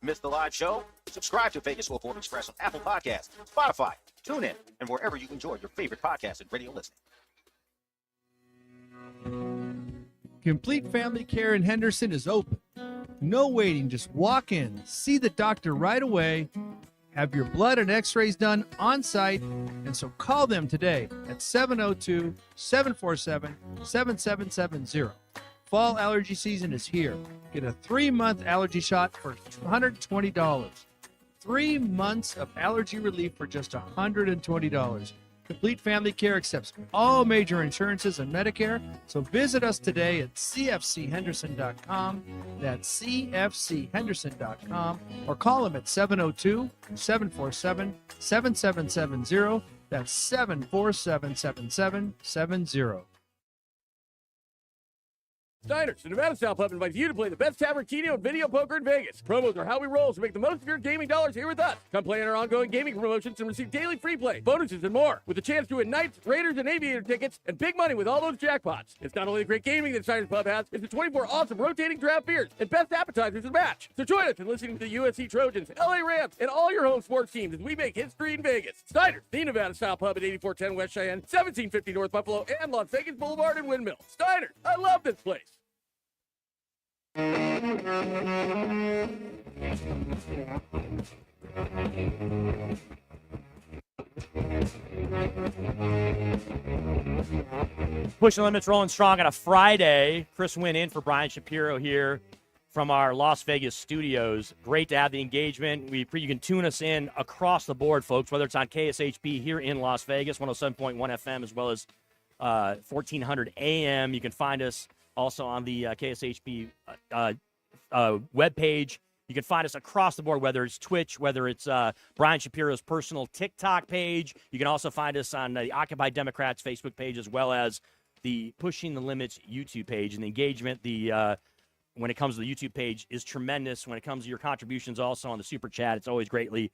Missed the live show? Subscribe to Vegas Scoreboard Express on Apple Podcasts, Spotify, TuneIn, and wherever you enjoy your favorite podcasts and radio listening. Complete Family Care in Henderson is open. No waiting, just walk in, see the doctor right away, have your blood and x-rays done on site, and so call them today at 702-747-7770. Fall allergy season is here. Get a 3-month allergy shot for $120. 3 months of allergy relief for just $120. Complete Family Care accepts all major insurances and Medicare, so visit us today at cfchenderson.com. That's cfchenderson.com, or call them at 702-747-7770. That's 747-7770. Steiner's, the Nevada Style Pub, invites you to play the best tavern, keno, and video poker in Vegas. Promos are how we roll, so make the most of your gaming dollars here with us. Come play in our ongoing gaming promotions and receive daily free play, bonuses, and more, with a chance to win Knights, Raiders, and Aviator tickets, and big money with all those jackpots. It's not only the great gaming that Steiner's Pub has, it's the 24 awesome rotating draft beers and best appetizers in the match. So join us in listening to the USC Trojans, LA Rams, and all your home sports teams as we make history in Vegas. Steiner's, the Nevada Style Pub at 8410 West Cheyenne, 1750 North Buffalo, and Las Vegas Boulevard and Windmill. Steiner's, I love this place. Pushing limits, rolling strong on a Friday. Chris Wynn in for Brian Shapiro here from our Las Vegas studios. Great to have the engagement. You can tune us in across the board, folks, whether it's on KSHP here in Las Vegas, 107.1 FM, as well as 1400 AM. You can find us also on the KSHP webpage. You can find us across the board, whether it's Twitch, whether it's Brian Shapiro's personal TikTok page. You can also find us on the Occupy Democrats Facebook page, as well as the Pushing the Limits YouTube page. And the engagement, when it comes to the YouTube page, is tremendous. When it comes to your contributions also on the Super Chat, it's always greatly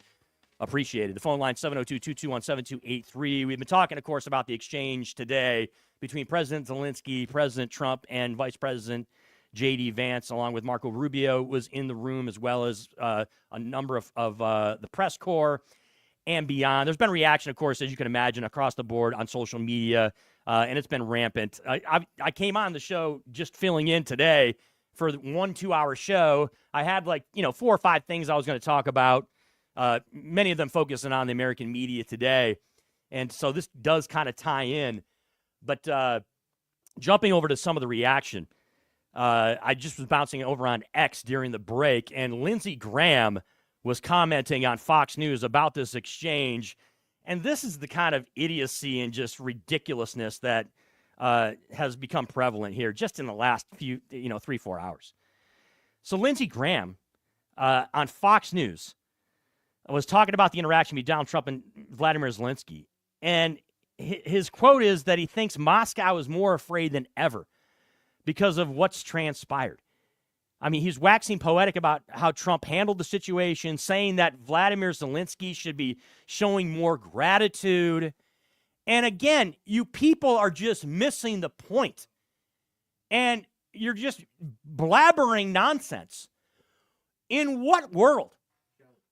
appreciated. The phone line, 702-221-7283. We've been talking, of course, about the exchange today between President Zelenskyy, President Trump, and Vice President J.D. Vance, along with Marco Rubio, was in the room, as well as a number of the press corps and beyond. There's been reaction, of course, as you can imagine, across the board on social media, and it's been rampant. I came on the show just filling in today for the 1-2-hour show. I had 4 or 5 things I was going to talk about, many of them focusing on the American media today. And so this does kind of tie in. But jumping over to some of the reaction, I just was bouncing over on X during the break, and Lindsey Graham was commenting on Fox News about this exchange. And this is the kind of idiocy and just ridiculousness that has become prevalent here just in the last few, 3-4 hours. So Lindsey Graham on Fox News was talking about the interaction between Donald Trump and Vladimir Zelenskyy. And his quote is that he thinks Moscow is more afraid than ever because of what's transpired. I mean, he's waxing poetic about how Trump handled the situation, saying that Vladimir Zelenskyy should be showing more gratitude. And again, you people are just missing the point. And you're just blabbering nonsense. In what world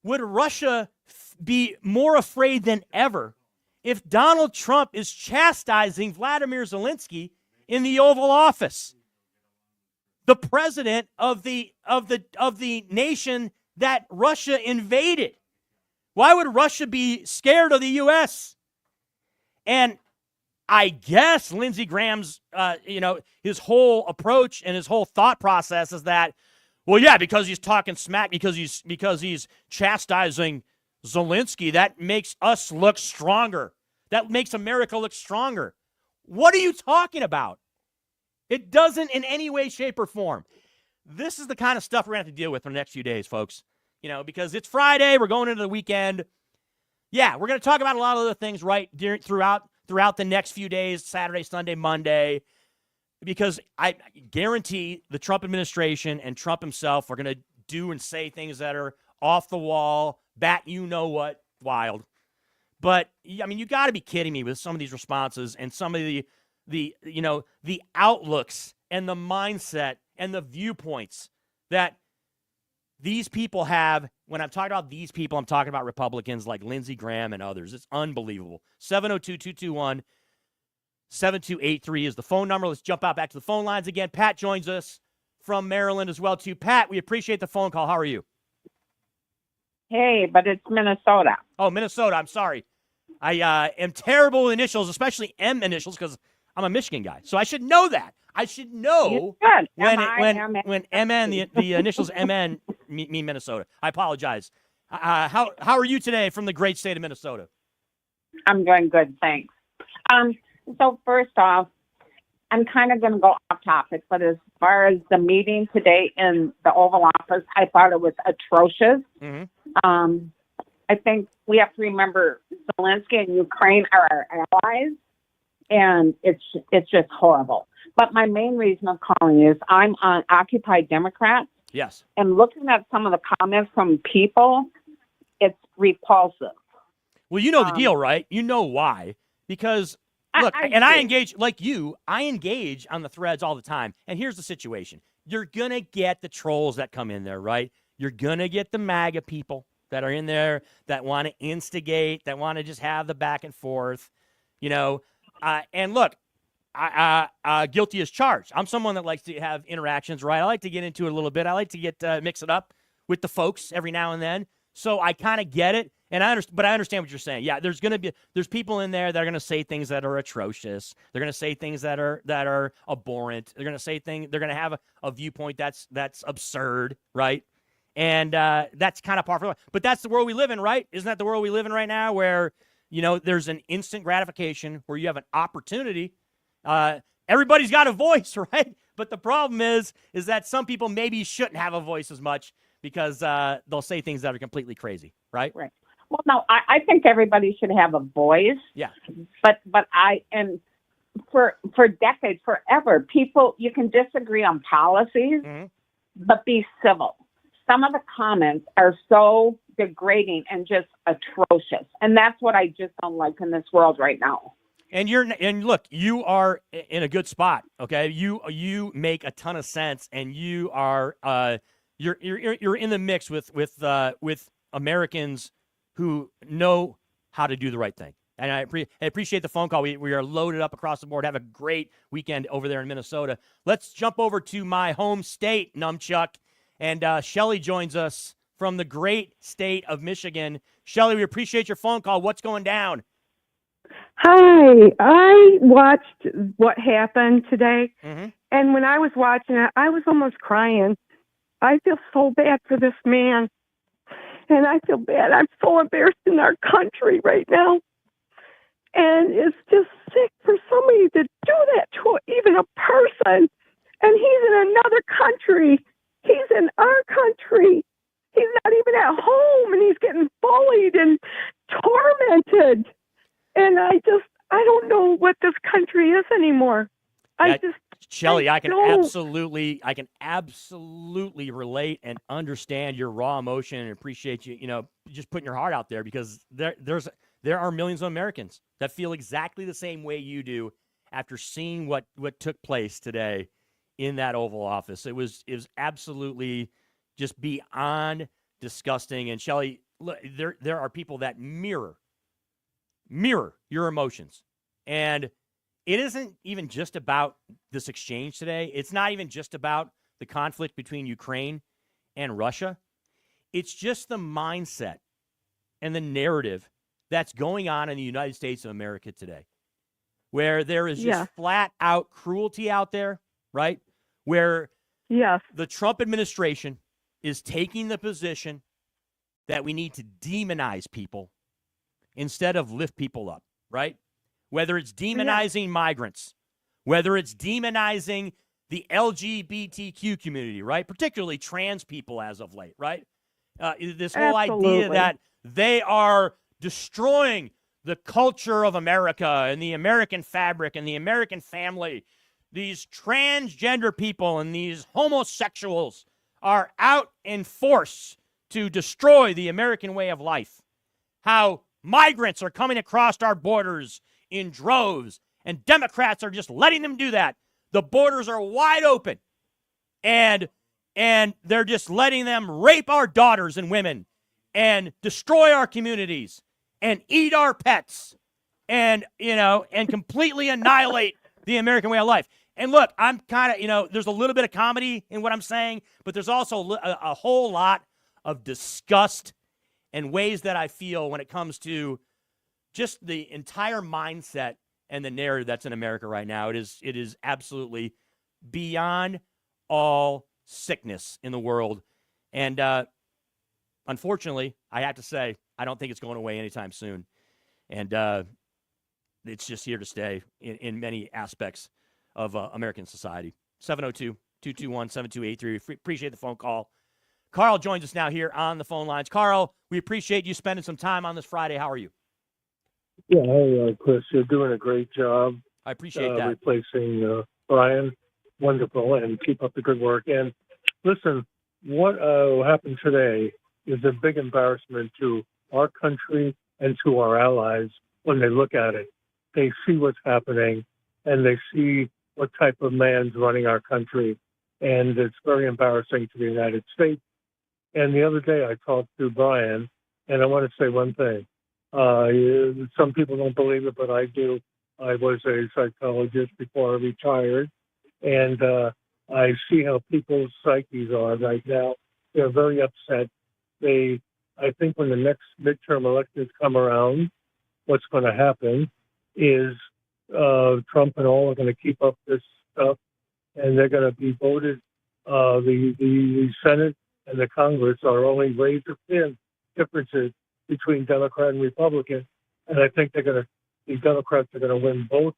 would Russia be more afraid than ever if Donald Trump is chastising Vladimir Zelenskyy in the Oval Office, the president of the nation that Russia invaded? Why would Russia be scared of the U.S.? And I guess Lindsey Graham's, his whole approach and his whole thought process is that, well, yeah, because he's talking smack, because he's chastising Zelenskyy, that makes us look stronger. That makes America look stronger. What are you talking about? It doesn't in any way, shape, or form. This is the kind of stuff we're going to have to deal with for the next few days, folks. Because it's Friday, we're going into the weekend. Yeah, we're going to talk about a lot of other things throughout the next few days, Saturday, Sunday, Monday, because I guarantee the Trump administration and Trump himself are going to do and say things that are off the wall, bat-you-know-what, wild. But, I mean, you got to be kidding me with some of these responses and some of the outlooks and the mindset and the viewpoints that these people have. When I'm talking about these people, I'm talking about Republicans like Lindsey Graham and others. It's unbelievable. 702-221-7283 is the phone number. Let's jump out back to the phone lines again. Pat joins us from Maryland as well, too. Pat, we appreciate the phone call. How are you? Hey, but it's Minnesota. Oh, Minnesota. I'm sorry. I am terrible with initials, especially M initials, because I'm a Michigan guy. So I should know that. I should know when MN, the initials MN mean Minnesota. I apologize. How are you today from the great state of Minnesota? I'm doing good, thanks. So first off, I'm kind of going to go off topic, but as far as the meeting today in the Oval Office, I thought it was atrocious. Mm-hmm. I think we have to remember Zelenskyy and Ukraine are our allies, and it's just horrible. But my main reason of calling is I'm on Occupy Democrats. Yes. And looking at some of the comments from people, it's repulsive. Well, you know the deal, right? You know why. Because, look, I engage, like you, I engage on the threads all the time. And here's the situation. You're going to get the trolls that come in there, right? You're going to get the MAGA people that are in there that want to instigate, that want to just have the back and forth, and look, I guilty as charged. I'm someone that likes to have interactions, right? I like to get into it a little bit. I like to mix it up with the folks every now and then. So I kind of get it, and I understand what you're saying. Yeah, there's people in there that are going to say things that are atrocious. They're going to say things that are abhorrent. They're going to say things. They're going to have a viewpoint that's absurd, right? And that's kind of par for the course. But that's the world we live in, right? Isn't that the world we live in right now, where there's an instant gratification, where you have an opportunity. Everybody's got a voice, right? But the problem is that some people maybe shouldn't have a voice as much because they'll say things that are completely crazy, right? Right. Well, no, I think everybody should have a voice. Yeah. But for decades, forever, people, you can disagree on policies, but be civil. Some of the comments are so degrading and just atrocious, and that's what I just don't like in this world right now. And look, you are in a good spot. Okay, you make a ton of sense, and you are you're in the mix with Americans who know how to do the right thing. And I appreciate the phone call. We are loaded up across the board. Have a great weekend over there in Minnesota. Let's jump over to my home state, Numchuck, and Shelly joins us from the great state of Michigan. Shelly, we appreciate your phone call. What's going down? Hi, I watched what happened today, Mm-hmm. and when I was watching it, I was almost crying. I feel so bad for this man, and I feel bad. I'm so embarrassed in our country right now, and it's just sick for somebody to do that to even a person, and he's in another country. He's in our country. He's not even at home, and he's getting bullied and tormented. And I don't know what this country is anymore. Shelly, I can absolutely relate and understand your raw emotion and appreciate you, just putting your heart out there, because there are millions of Americans that feel exactly the same way you do after seeing what took place today in that Oval Office. It was absolutely just beyond disgusting. And Shelly, look, there are people that mirror mirror your emotions. And it isn't even just about this exchange today. It's not even just about the conflict between Ukraine and Russia. It's just the mindset and the narrative that's going on in the United States of America today, where there is just flat out cruelty out there, right? Where the Trump administration is taking the position that we need to demonize people instead of lift people up, right? Whether it's demonizing migrants, whether it's demonizing the LGBTQ community, right? Particularly trans people as of late, right? This whole idea that they are destroying the culture of America and the American fabric and the American family. These transgender people and these homosexuals are out in force to destroy the American way of life. How migrants are coming across our borders in droves, and Democrats are just letting them do that. The borders are wide open, and they're just letting them rape our daughters and women and destroy our communities and eat our pets and completely annihilate the American way of life. And look, I'm kind of, there's a little bit of comedy in what I'm saying, but there's also a whole lot of disgust and ways that I feel when it comes to just the entire mindset and the narrative that's in America right now. It is absolutely beyond all sickness in the world. And unfortunately, I have to say, I don't think it's going away anytime soon. And it's just here to stay in many aspects of American society. 702-221-7283. Appreciate the phone call. Carl joins us now here on the phone lines. Carl, we appreciate you spending some time on this Friday. How are you? Yeah, hey, Chris, you're doing a great job. I appreciate that. Replacing Brian. Wonderful, and keep up the good work. And listen, what happened today is a big embarrassment to our country and to our allies when they look at it. They see what's happening, and they see what type of man's running our country. And it's very embarrassing to the United States. And the other day I talked to Brian, and I want to say one thing. Some people don't believe it, but I do. I was a psychologist before I retired, and I see how people's psyches are right now. They're very upset. I think when the next midterm elections come around, what's going to happen is Trump and all are going to keep up this stuff, and they're going to be voted. The Senate and the Congress are only razor-thin differences between Democrat and Republican, and I think the Democrats are going to win both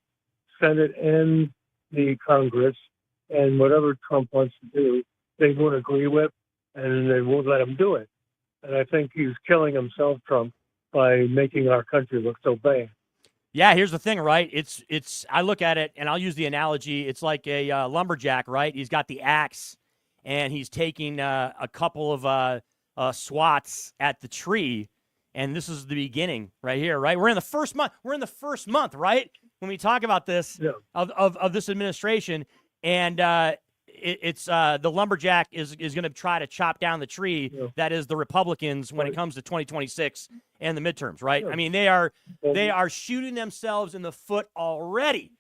Senate and the Congress, and whatever Trump wants to do, they won't agree with, and they won't let him do it. And I think he's killing himself, Trump, by making our country look so bad. Yeah, here's the thing, right? It's. I look at it, and I'll use the analogy. It's like a lumberjack, right? He's got the axe, and he's taking a couple of swats at the tree, and this is the beginning right here, right? We're in the first month. Right? When we talk about this of this administration, and it's the lumberjack is going to try to chop down the tree that is the Republicans when it comes to 2026 and the midterms, right? I mean, they are shooting themselves in the foot already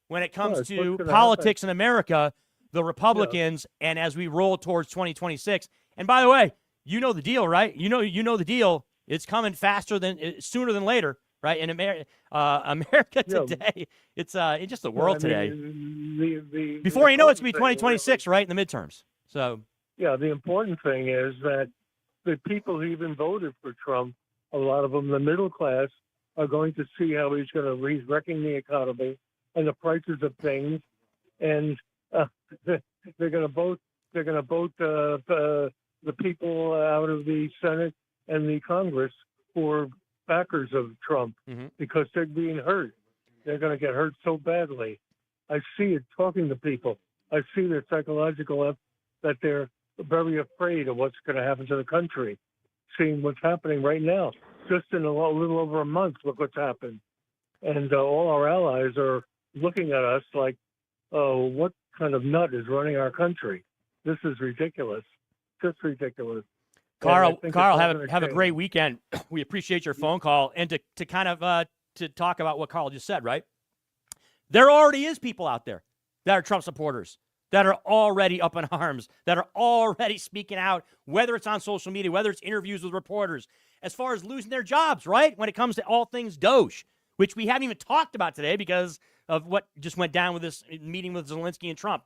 when it comes to politics in America, the Republicans, and as we roll towards 2026. And by the way, you know the deal, right? You know the deal. It's coming sooner than later, right? In America today, it's just the world today. Before you know it's going to be 2026, right, in the midterms. So yeah, the important thing is that the people who even voted for Trump, a lot of them, the middle class, are going to see how he's wrecking the economy and the prices of things, and they're going to vote. They're going to vote the people out of the Senate and the Congress who are backers of Trump because they're being hurt. They're going to get hurt so badly. I see it talking to people. I see their psychological that they're very afraid of what's going to happen to the country. Seeing what's happening right now, just in a little over a month, look what's happened. And all our allies are looking at us like, oh, what kind of nut is running our country? This is ridiculous. Just ridiculous. Carl, have a great weekend. We appreciate your phone call, and to kind of to talk about what Carl just said, right? There already is people out there that are Trump supporters, that are already up in arms, that are already speaking out, whether it's on social media, whether it's interviews with reporters, as far as losing their jobs, right? When it comes to all things Doge, which we haven't even talked about today because of what just went down with this meeting with Zelenskyy and Trump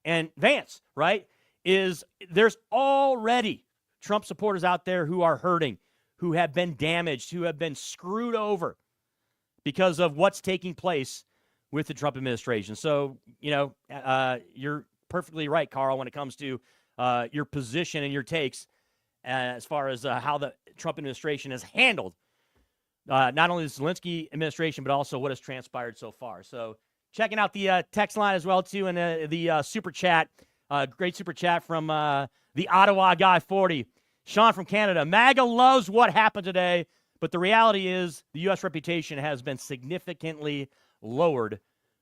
and Vance, right? There's already Trump supporters out there who are hurting, who have been damaged, who have been screwed over because of what's taking place with the Trump administration. So, you're perfectly right, Carl, when it comes to your position and your takes as far as how the Trump administration has handled not only the Zelenskyy administration, but also what has transpired so far. So checking out the text line as well, too, and the super chat. Great super chat from the Ottawa guy 40. Sean from Canada. MAGA loves what happened today, but the reality is the U.S. reputation has been significantly lowered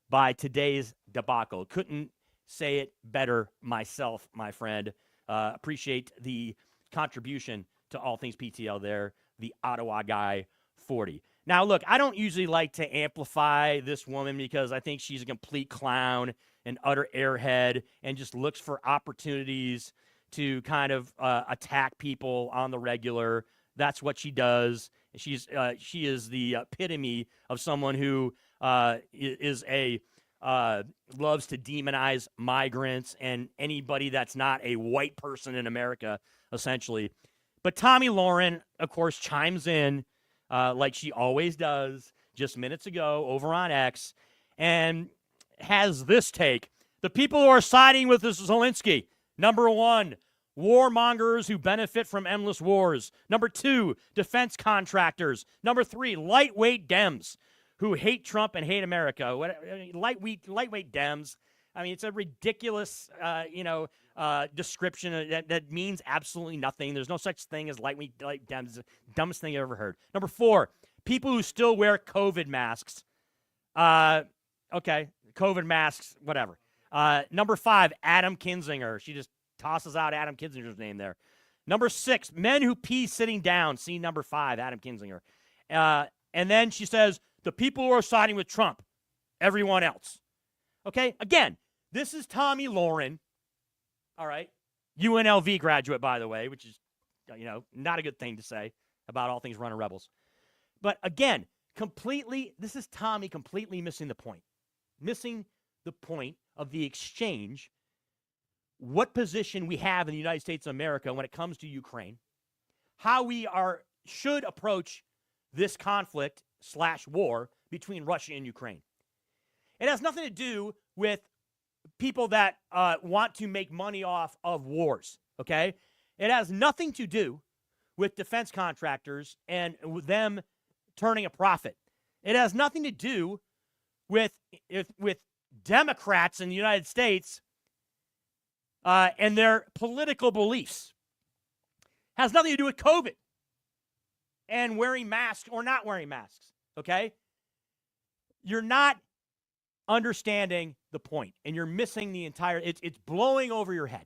by today's debacle. Couldn't say it better myself, my friend. Appreciate the contribution to all things PTL there, the Ottawa guy 40. Now, look, I don't usually like to amplify this woman because I think she's a complete clown, an utter airhead, and just looks for opportunities to kind of attack people on the regular. That's what she does. She is the epitome of someone who is loves to demonize migrants and anybody that's not a white person in America, essentially. But Tomi Lahren, of course, chimes in like she always does just minutes ago over on X and has this take. The people who are siding with Zelenskyy, number one, warmongers who benefit from endless wars. Number two, defense contractors. Number three, lightweight Dems who hate Trump and hate America. Lightweight Dems. I mean, it's a ridiculous, description that means absolutely nothing. There's no such thing as lightweight Dems. Dumbest thing I've ever heard. Number four, people who still wear COVID masks. Okay, COVID masks, whatever. Number five, Adam Kinzinger. She just tosses out Adam Kinzinger's name there. Number six, men who pee sitting down. See number five, Adam Kinzinger. And then she says, the people who are siding with Trump, everyone else. Okay, again, this is Tomi Lahren, all right, UNLV graduate, by the way, which is, not a good thing to say about all things running rebels. But again, this is Tomi completely missing the point. Missing the point of the exchange, what position we have in the United States of America when it comes to Ukraine, how we should approach this conflict/war between Russia and Ukraine. It has nothing to do with people that want to make money off of wars, okay? It has nothing to do with defense contractors and with them turning a profit. It has nothing to do with Democrats in the United States and their political beliefs. It has nothing to do with COVID and wearing masks or not wearing masks, okay? You're not understanding the point, and you're missing the entire, it's blowing over your head,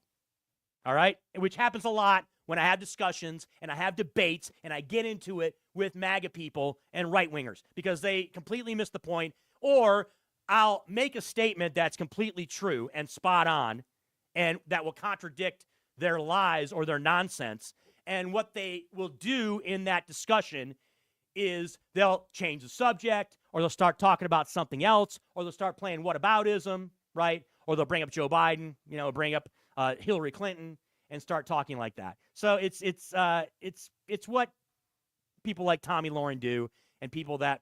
all right? Which happens a lot when I have discussions and I have debates and I get into it with MAGA people and right-wingers because they completely miss the point, or I'll make a statement that's completely true and spot on and that will contradict their lies or their nonsense, and what they will do in that discussion is they'll change the subject, or they'll start talking about something else, or they'll start playing whataboutism, right? Or they'll bring up Joe Biden, bring up Hillary Clinton, and start talking like that. So it's what people like Tomi Lahren do, and people that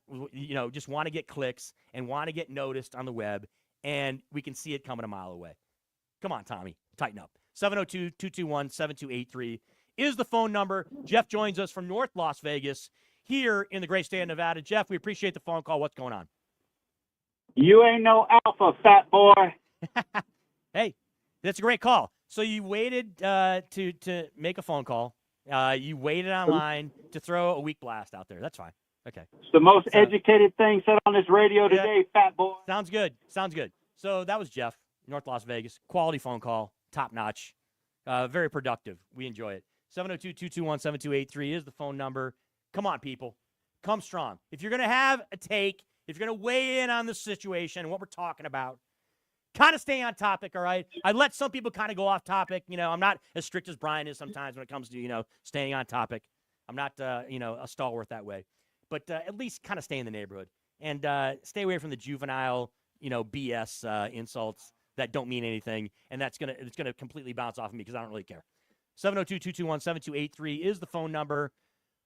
just want to get clicks and want to get noticed on the web, and we can see it coming a mile away. Come on, Tommy, tighten up. 702-221-7283 is the phone number. Jeff joins us from North Las Vegas here in the great state of Nevada. Jeff, we appreciate the phone call. What's going on? You ain't no alpha, fat boy. Hey, that's a great call. So you waited to make a phone call. You waited online to throw a weak blast out there. That's fine. Okay. It's the most educated thing said on this radio today, fat boy. Sounds good. So that was Jeff, North Las Vegas. Quality phone call, top notch, very productive. We enjoy it. 702-221-7283 is the phone number. Come on, people. come strong. If you're going to have a take, if you're going to weigh in on the situation and what we're talking about, kind of stay on topic, all right? I let some people kind of go off topic. I'm not as strict as Brian is sometimes when it comes to, staying on topic. I'm not, a stalwart that way. But at least kind of stay in the neighborhood and stay away from the juvenile, BS insults that don't mean anything. And it's gonna completely bounce off of me because I don't really care. 702-221-7283 is the phone number.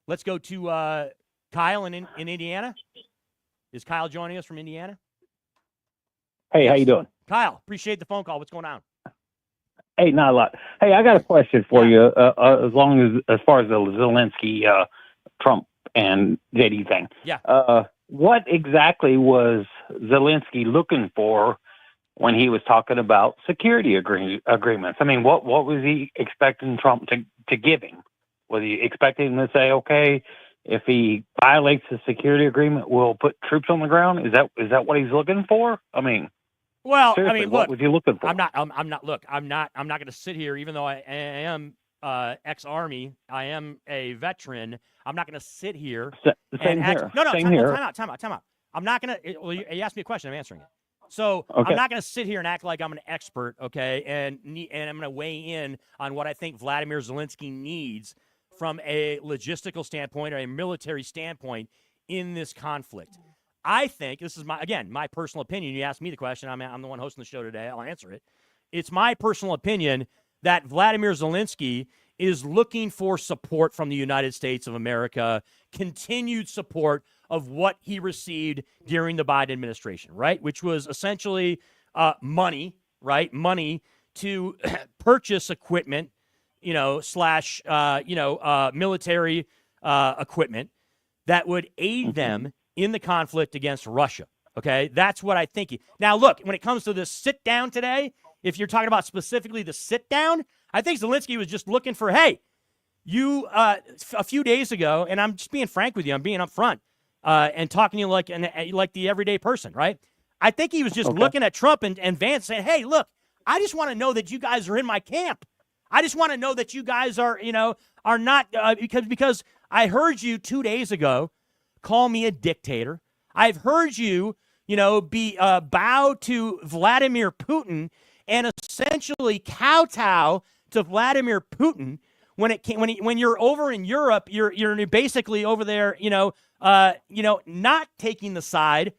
Let's go to Kyle in Indiana. Is Kyle joining us from Indiana? Hey, how you doing? Kyle, appreciate the phone call. What's going on? Hey, not a lot. Hey, I got a question for you. As far as the Zelenskyy, Trump, and JD thing. Yeah. What exactly was Zelenskyy looking for when he was talking about security agreements? I mean, what was he expecting Trump to give him? Was he expecting him to say, okay, if he violates the security agreement, we'll put troops on the ground? Is that what he's looking for? I mean, well, seriously, look, what was he looking for? I'm not going to sit here, even though I am ex-Army, I am a veteran. I'm not going to sit here. Same here. Time out. I'm not going to. Well, you asked me a question. I'm answering it. So okay. I'm not going to sit here and act like I'm an expert, okay? And I'm going to weigh in on what I think Vladimir Zelenskyy needs from a logistical standpoint or a military standpoint in this conflict. I think this is my personal opinion. You asked me the question. I'm the one hosting the show today. I'll answer it. It's my personal opinion that Vladimir Zelenskyy is looking for support from the United States of America, continued support of what he received during the Biden administration, right? Which was essentially money, right? Money to purchase equipment, slash military equipment that would aid them in the conflict against Russia. Okay, that's what I think. Now, look, when it comes to this sit down today, if you're talking about specifically the sit down, I think Zelenskyy was just looking for, hey, you a few days ago, and I'm just being frank with you, I'm being upfront and talking to you like the everyday person, right? I think he was just looking at Trump and Vance saying, hey, look, I just want to know that you guys are in my camp. I just want to know that you guys are not because I heard you 2 days ago call me a dictator. I've heard you, bow to Vladimir Putin and essentially kowtow to Vladimir Putin when you're over in Europe. You're basically over there, not taking the side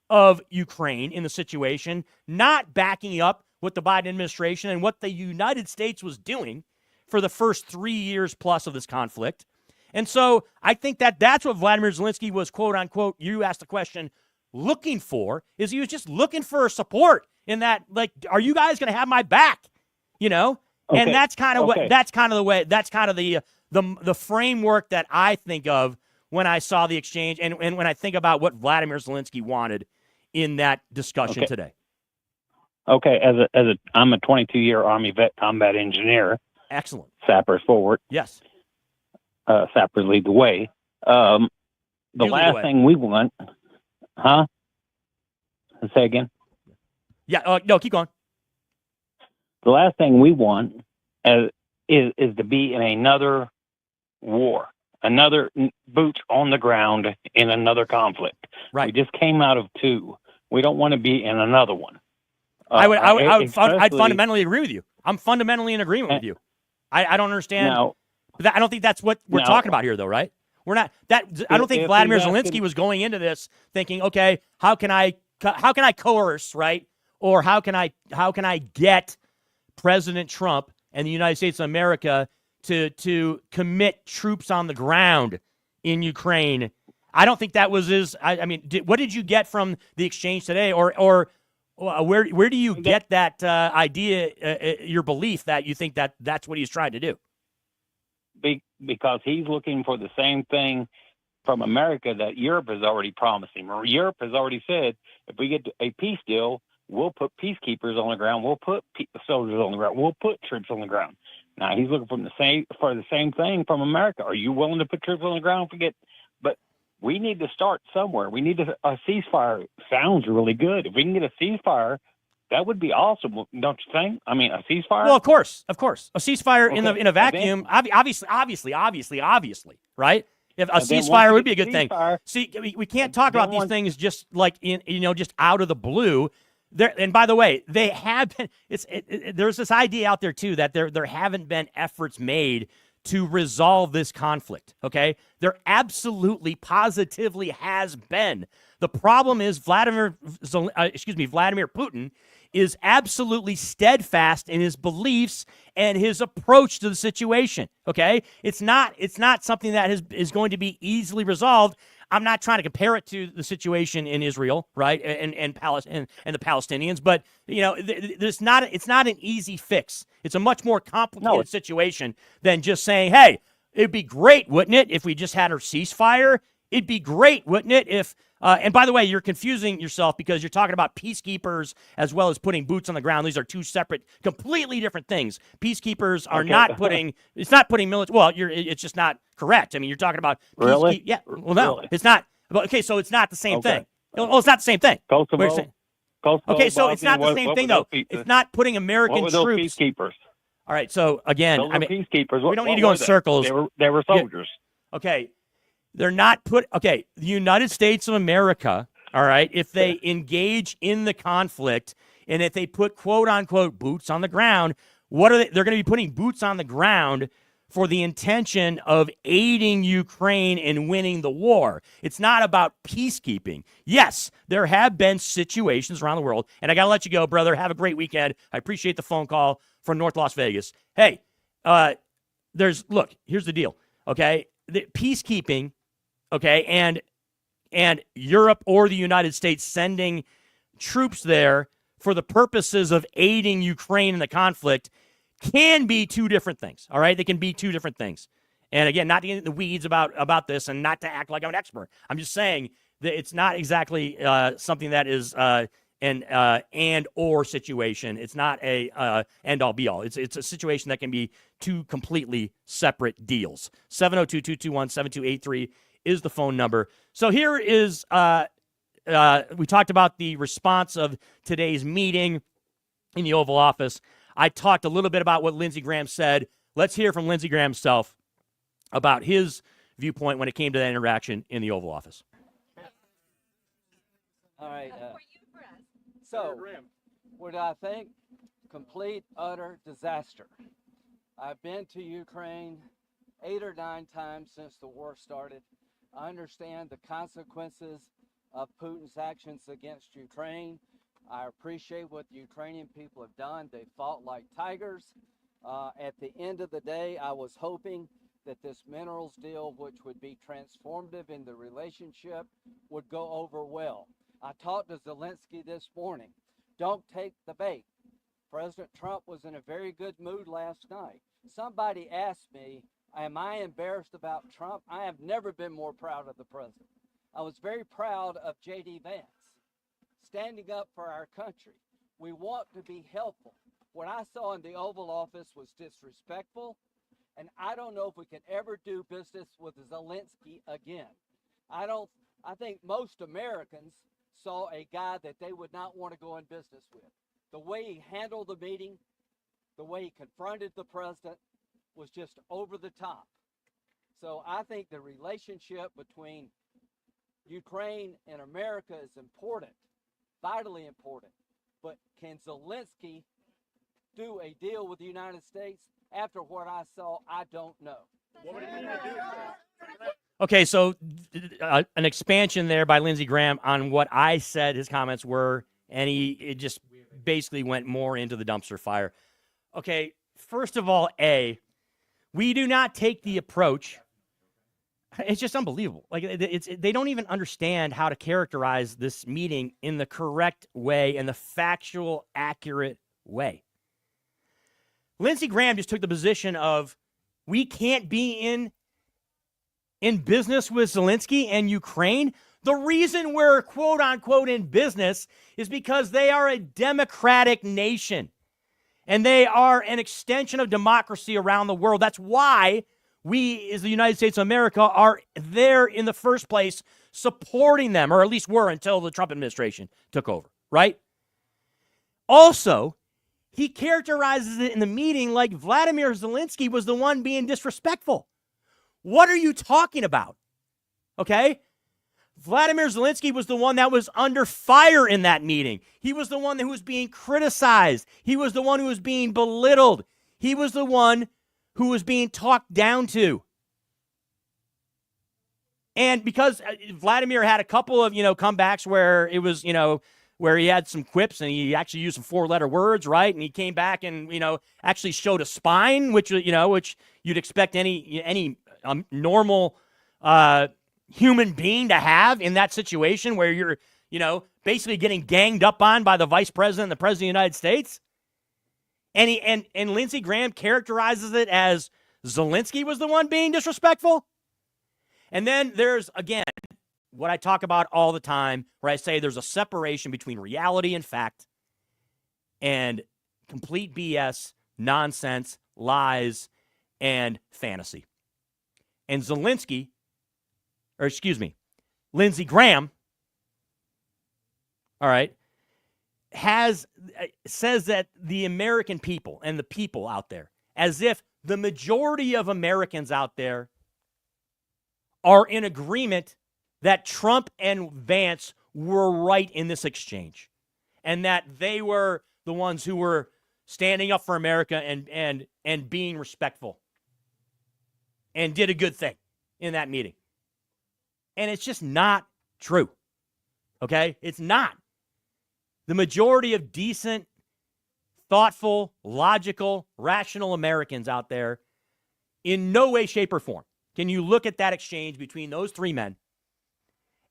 of Ukraine in the situation, not backing up what the Biden administration and what the United States was doing for the first 3 years plus of this conflict. And so I think that's what Vladimir Zelenskyy was, quote unquote, you asked the question, looking for, is he was just looking for support in that, like, are you guys going to have my back? And that's kind of the framework that I think of when I saw the exchange and when I think about what Vladimir Zelenskyy wanted in that discussion today. Okay, I'm a 22-year Army vet combat engineer. Excellent. Sappers forward. Yes. Sappers lead the way. The last thing we want, huh? Say again? Yeah, no, keep going. The last thing we want is to be in another war, another boots on the ground in another conflict. Right. We just came out of 2. We don't want to be in another one. I'd fundamentally agree with you. I'm fundamentally in agreement with you. I don't understand. I don't think that's what we're talking about here, though, right? We're not that. I don't think Vladimir Zelenskyy was going into this thinking, okay, how can I coerce, right? Or how can I get President Trump and the United States of America to commit troops on the ground in Ukraine? I don't think that was his. What did you get from the exchange today, or where do you get that idea, your belief that you think that's what he's trying to do? Because he's looking for the same thing from America that Europe has already promised him. Europe has already said, if we get a peace deal, we'll put peacekeepers on the ground, we'll put soldiers on the ground, we'll put troops on the ground. Now he's looking for the same thing from America. Are you willing to put troops on the ground? But we need to start somewhere. We need a ceasefire. Sounds really good. If we can get a ceasefire, that would be awesome, don't you think? I mean, a ceasefire? Well, of course. A ceasefire in a vacuum, obviously, right? If a And then once ceasefire you would get be a good thing. ceasefire, See, we can't talk then about these once- things just like just out of the blue. And by the way, they have been. There's this idea out there too that there haven't been efforts made to resolve this conflict. Okay, there absolutely, positively has been. The problem is Vladimir Putin is absolutely steadfast in his beliefs and his approach to the situation. Okay, it's not something that is going to be easily resolved. I'm not trying to compare it to the situation in Israel, right, and the Palestinians, but it's not an easy fix. It's a much more complicated situation than just saying, "Hey, it'd be great, wouldn't it, if we just had a ceasefire? It'd be great, wouldn't it, if?" And by the way, you're confusing yourself because you're talking about peacekeepers as well as putting boots on the ground. These are two separate, completely different things. Peacekeepers are not putting. It's not putting military. Well, it's just not correct. I mean, you're talking about Really? Yeah. Well, no, Really? it's not. Okay, so it's not the same thing. Well, it's not the same thing. Kosovo, Okay, so it's not the Bosnia, same what thing were though. those It's not putting American What were those troops. peacekeepers? All right. So again, Those were peacekeepers. we don't need to go in circles. They were soldiers. Okay. They're not the United States of America, all right, if they engage in the conflict and if they put quote unquote boots on the ground, what are they? They're going to be putting boots on the ground for the intention of aiding Ukraine in winning the war. It's not about peacekeeping. Yes, there have been situations around the world, and I got to let you go, brother. Have a great weekend. I appreciate the phone call from North Las Vegas. Hey, here's the deal, okay? The peacekeeping, okay, and Europe or the United States sending troops there for the purposes of aiding Ukraine in the conflict can be two different things, all right? They can be two different things. And again, not to get in the weeds about this and not to act like I'm an expert. I'm just saying that it's not exactly something that is an and/or situation. It's not a end-all, be-all. It's a situation that can be two completely separate deals. 702-221-7283 is the phone number. So here is, we talked about the response of today's meeting in the Oval Office. I talked a little bit about what Lindsey Graham said. Let's hear from Lindsey Graham himself about his viewpoint when it came to that interaction in the Oval Office. All right. So, what do I think? Complete, utter disaster. I've been to Ukraine 8 or 9 times since the war started. I understand the consequences of Putin's actions against Ukraine. I appreciate what the Ukrainian people have done. They fought like tigers. At the end of the day, I was hoping that this minerals deal, which would be transformative in the relationship, would go over well. I talked to Zelenskyy this morning. Don't take the bait. President Trump was in a very good mood last night. Somebody asked me, am I embarrassed about Trump? I have never been more proud of the president. I was very proud of J.D. Vance, standing up for our country. We want to be helpful. What I saw in the Oval Office was disrespectful, and I don't know if we can ever do business with Zelenskyy again. I think most Americans saw a guy that they would not want to go in business with. The way he handled the meeting, the way he confronted the president was just over the top. So I think the relationship between Ukraine and America is important, vitally important. But can Zelenskyy do a deal with the United States? After what I saw, I don't know. What are you going to do? Okay, so an expansion there by Lindsey Graham on what I said his comments were, and it just basically went more into the dumpster fire. Okay, first of all, we do not take the approach. It's just unbelievable. Like they don't even understand how to characterize this meeting in the correct way, in the factual, accurate way. Lindsey Graham just took the position of we can't be in business with Zelenskyy and Ukraine. The reason we're quote unquote in business is because they are a democratic nation and they are an extension of democracy around the world. That's why we, as the United States of America, are there in the first place supporting them, or at least were until the Trump administration took over, right? Also, he characterizes it in the meeting like Vladimir Zelenskyy was the one being disrespectful. What are you talking about? Okay? Vladimir Zelenskyy was the one that was under fire in that meeting. He was the one who was being criticized. He was the one who was being belittled. He was the one who was being talked down to. And because Vladimir had a couple of, comebacks where it was, where he had some quips and he actually used some 4-letter words, right? And he came back and, actually showed a spine, which you'd expect any normal human being to have in that situation where you're, basically getting ganged up on by the vice president and the president of the United States. And Lindsey Graham characterizes it as Zelenskyy was the one being disrespectful. And then there's, again, what I talk about all the time, where I say there's a separation between reality and fact and complete BS, nonsense, lies, and fantasy. And Lindsey Graham, all right, says that the American people and the people out there, as if the majority of Americans out there are in agreement that Trump and Vance were right in this exchange, and that they were the ones who were standing up for America and being respectful and did a good thing in that meeting. And it's just not true. Okay? It's not. The majority of decent, thoughtful, logical, rational Americans out there, in no way, shape, or form can you look at that exchange between those three men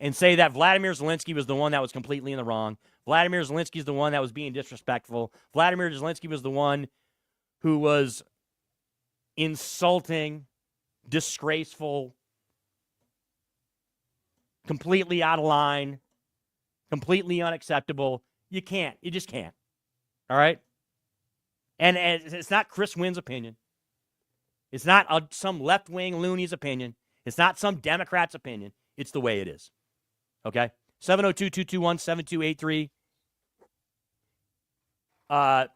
and say that Vladimir Zelenskyy was the one that was completely in the wrong. Vladimir Zelenskyy is the one that was being disrespectful. Vladimir Zelenskyy was the one who was insulting, disgraceful, completely out of line, completely unacceptable. You can't. You just can't. All right? And it's not Chris Wynn's opinion. It's not some left-wing loony's opinion. It's not some Democrat's opinion. It's the way it is. Okay? 702-221-7283.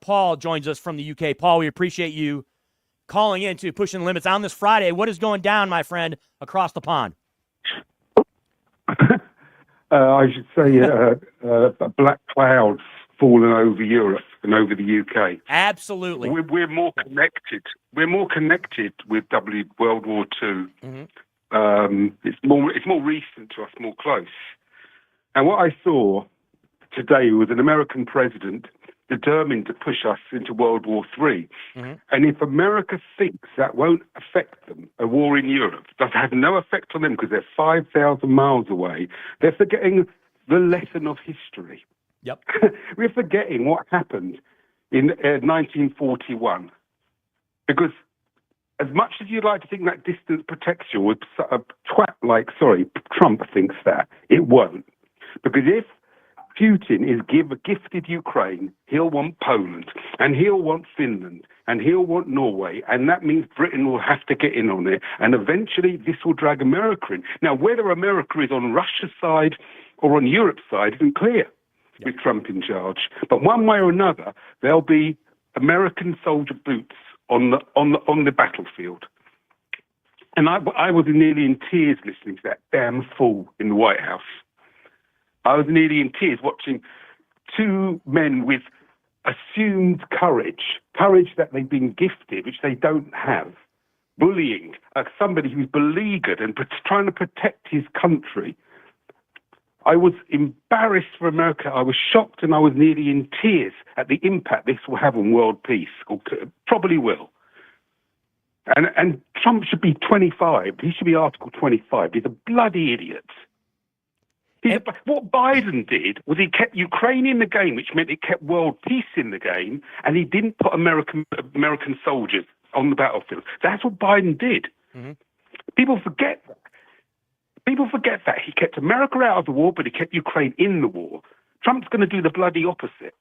Paul joins us from the UK. Paul, we appreciate you calling in to Pushing the Limits on this Friday. What is going down, my friend, across the pond? I should say black clouds falling over Europe and over the UK. Absolutely. We're more connected. We're more connected with World War II. Mm-hmm. It's more recent to us, more close. And what I saw today was an American president determined to push us into World War III. Mm-hmm. And if America thinks that won't affect them, a war in Europe does have no effect on them because they're 5,000 miles away, they're forgetting the lesson of history. Yep. We're forgetting what happened in 1941. Because as much as you'd like to think that distance protects you, with a twat like, Trump thinks that, it won't. Because if Putin is gifted Ukraine, he'll want Poland, and he'll want Finland, and he'll want Norway, and that means Britain will have to get in on it, and eventually this will drag America in. Now, whether America is on Russia's side or on Europe's side isn't clear with Trump in charge. But one way or another, there'll be American soldier boots on the battlefield. And I was nearly in tears listening to that damn fool in the White House. I was nearly in tears watching two men with assumed courage that they've been gifted, which they don't have, bullying somebody who's beleaguered and trying to protect his country. I was embarrassed for America. I was shocked and I was nearly in tears at the impact this will have on world peace, or probably will. And Trump should be 25. He should be Article 25. He's a bloody idiot. What Biden did was he kept Ukraine in the game, which meant it kept world peace in the game, and he didn't put American soldiers on the battlefield. That's what Biden did. Mm-hmm. People forget that. He kept America out of the war, but he kept Ukraine in the war. Trump's going to do the bloody opposite.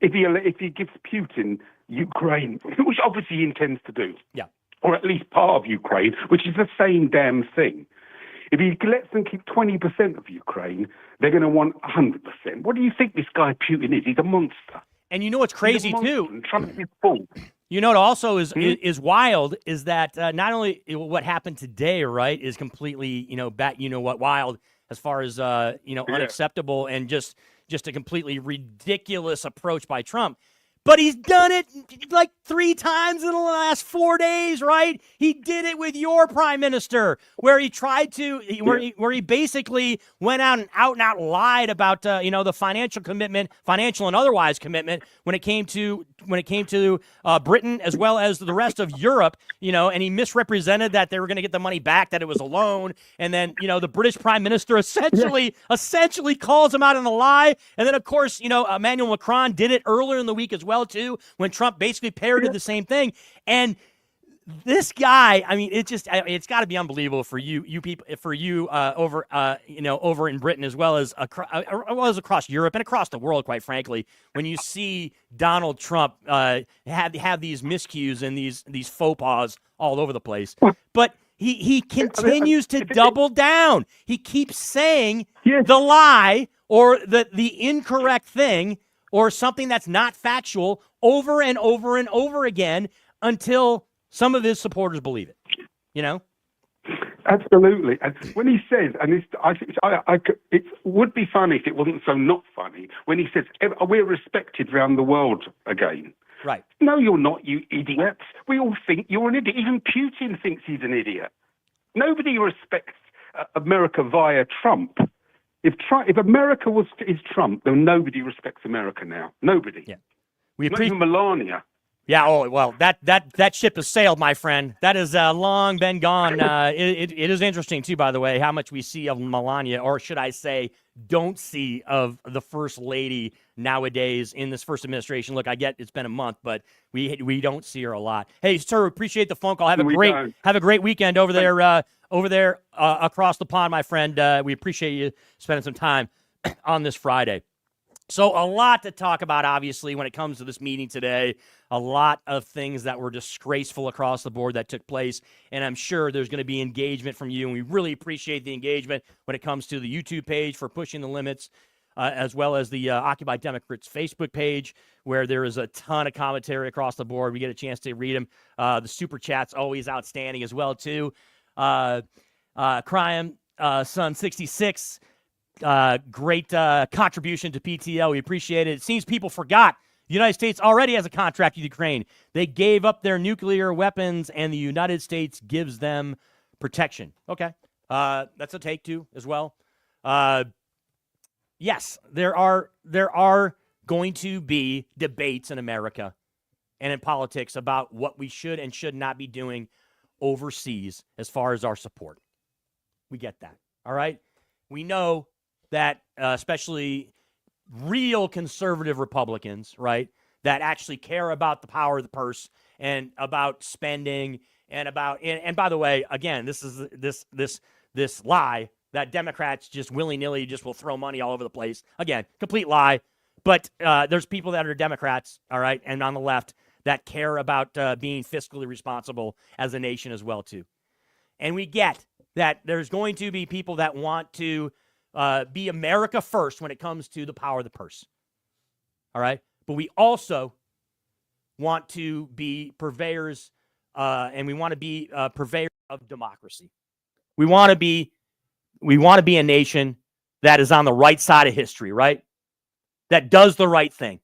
If he gives Putin Ukraine, which obviously he intends to do, or at least part of Ukraine, which is the same damn thing. If he lets them keep 20% of Ukraine, they're going to want 100%. What do you think this guy Putin is? He's a monster. And you know what's crazy, too? And Trump's his fool. You know what also is wild is that not only what happened today, right, is completely, wild as far as, unacceptable and just a completely ridiculous approach by Trump. But he's done it like 3 times in the last 4 days, right? He did it with your prime minister, where he tried to, where he basically went out and out lied about, the financial commitment, financial and otherwise commitment when it came to Britain as well as the rest of Europe, and he misrepresented that they were going to get the money back, that it was a loan, and then the British prime minister essentially calls him out on a lie, and then of course Emmanuel Macron did it earlier in the week as well too, when Trump basically parroted the same thing. And this guy, I mean, it's got to be unbelievable for you people, for you over in Britain as well as across Europe and across the world, quite frankly, when you see Donald Trump have these miscues and these faux pas all over the place. But he continues to double down. He keeps saying the lie or the incorrect thing, or something that's not factual, over and over and over again until some of his supporters believe it. Absolutely. And when he says, and it would be funny if it wasn't so not funny, when he says, we're respected around the world again. Right. No, you're not, you idiots. We all think you're an idiot. Even Putin thinks he's an idiot. Nobody respects America via Trump. If America is Trump, then nobody respects America now. Nobody. Yeah. Not even Melania. Yeah. Oh well, that ship has sailed, my friend. That has long been gone. It is interesting too, by the way, how much we see of Melania, or should I say, don't see of the first lady nowadays in this first administration. Look, I get it's been a month, but we don't see her a lot. Hey, sir, appreciate the phone call. Have a great weekend over there across the pond, my friend. We appreciate you spending some time on this Friday. So a lot to talk about, obviously, when it comes to this meeting today. A lot of things that were disgraceful across the board that took place, and I'm sure there's going to be engagement from you, and we really appreciate the engagement when it comes to the YouTube page for Pushing the Limits, as well as the Occupy Democrats Facebook page, where there is a ton of commentary across the board. We get a chance to read them. The Super Chat's always outstanding as well, too. Crime Son 66, great contribution to PTL. We appreciate it. It seems people forgot the United States already has a contract with Ukraine. They gave up their nuclear weapons, and the United States gives them protection. Okay. That's a take, too, as well. Yes, there are going to be debates in America and in politics about what we should and should not be doing overseas as far as our support. We get that. All right. We know that especially real conservative Republicans, right, that actually care about the power of the purse and about spending and by the way, again, this is this lie that Democrats just willy-nilly just will throw money all over the place. Again, complete lie. But there's people that are Democrats, all right, and on the left that care about being fiscally responsible as a nation as well, too. And we get that there's going to be people that want to be America first when it comes to the power of the purse. All right? But we also want to be purveyors, and we want to be purveyors of democracy. We want to be a nation that is on the right side of history, right? That does the right thing,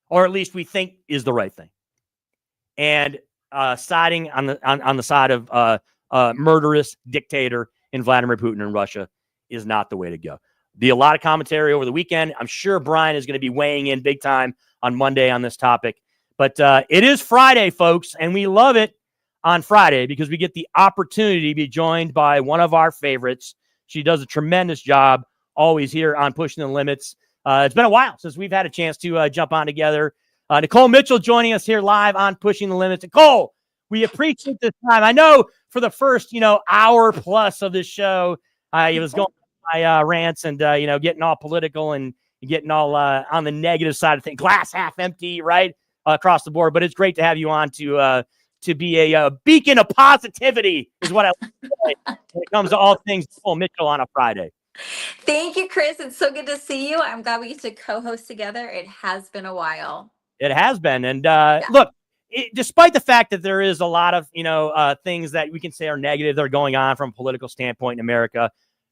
or at least we think is the right thing. And siding on the side of murderous dictator in Vladimir Putin in Russia is not the way to go. A lot of commentary over the weekend. I'm sure Brian is going to be weighing in big time on Monday on this topic. But it is Friday, folks, and we love it on Friday because we get the opportunity to be joined by one of our favorites. She does a tremendous job always here on Pushing the Limits. It's been a while since we've had a chance to jump on together. Nicole Mitchell joining us here live on Pushing the Limits. Nicole, we appreciate this time. I know for the first, hour plus of this show, it was going my rants and, getting all political and getting all on the negative side of things. Glass half empty, right, across the board. But it's great to have you on to be a beacon of positivity is what I like to say when it comes to all things Nicole Mitchell on a Friday. Thank you, Chris. It's so good to see you. I'm glad we get to co-host together. It has been a while. It has been. And look, despite the fact that there is a lot of, things that we can say are negative that are going on from a political standpoint in America,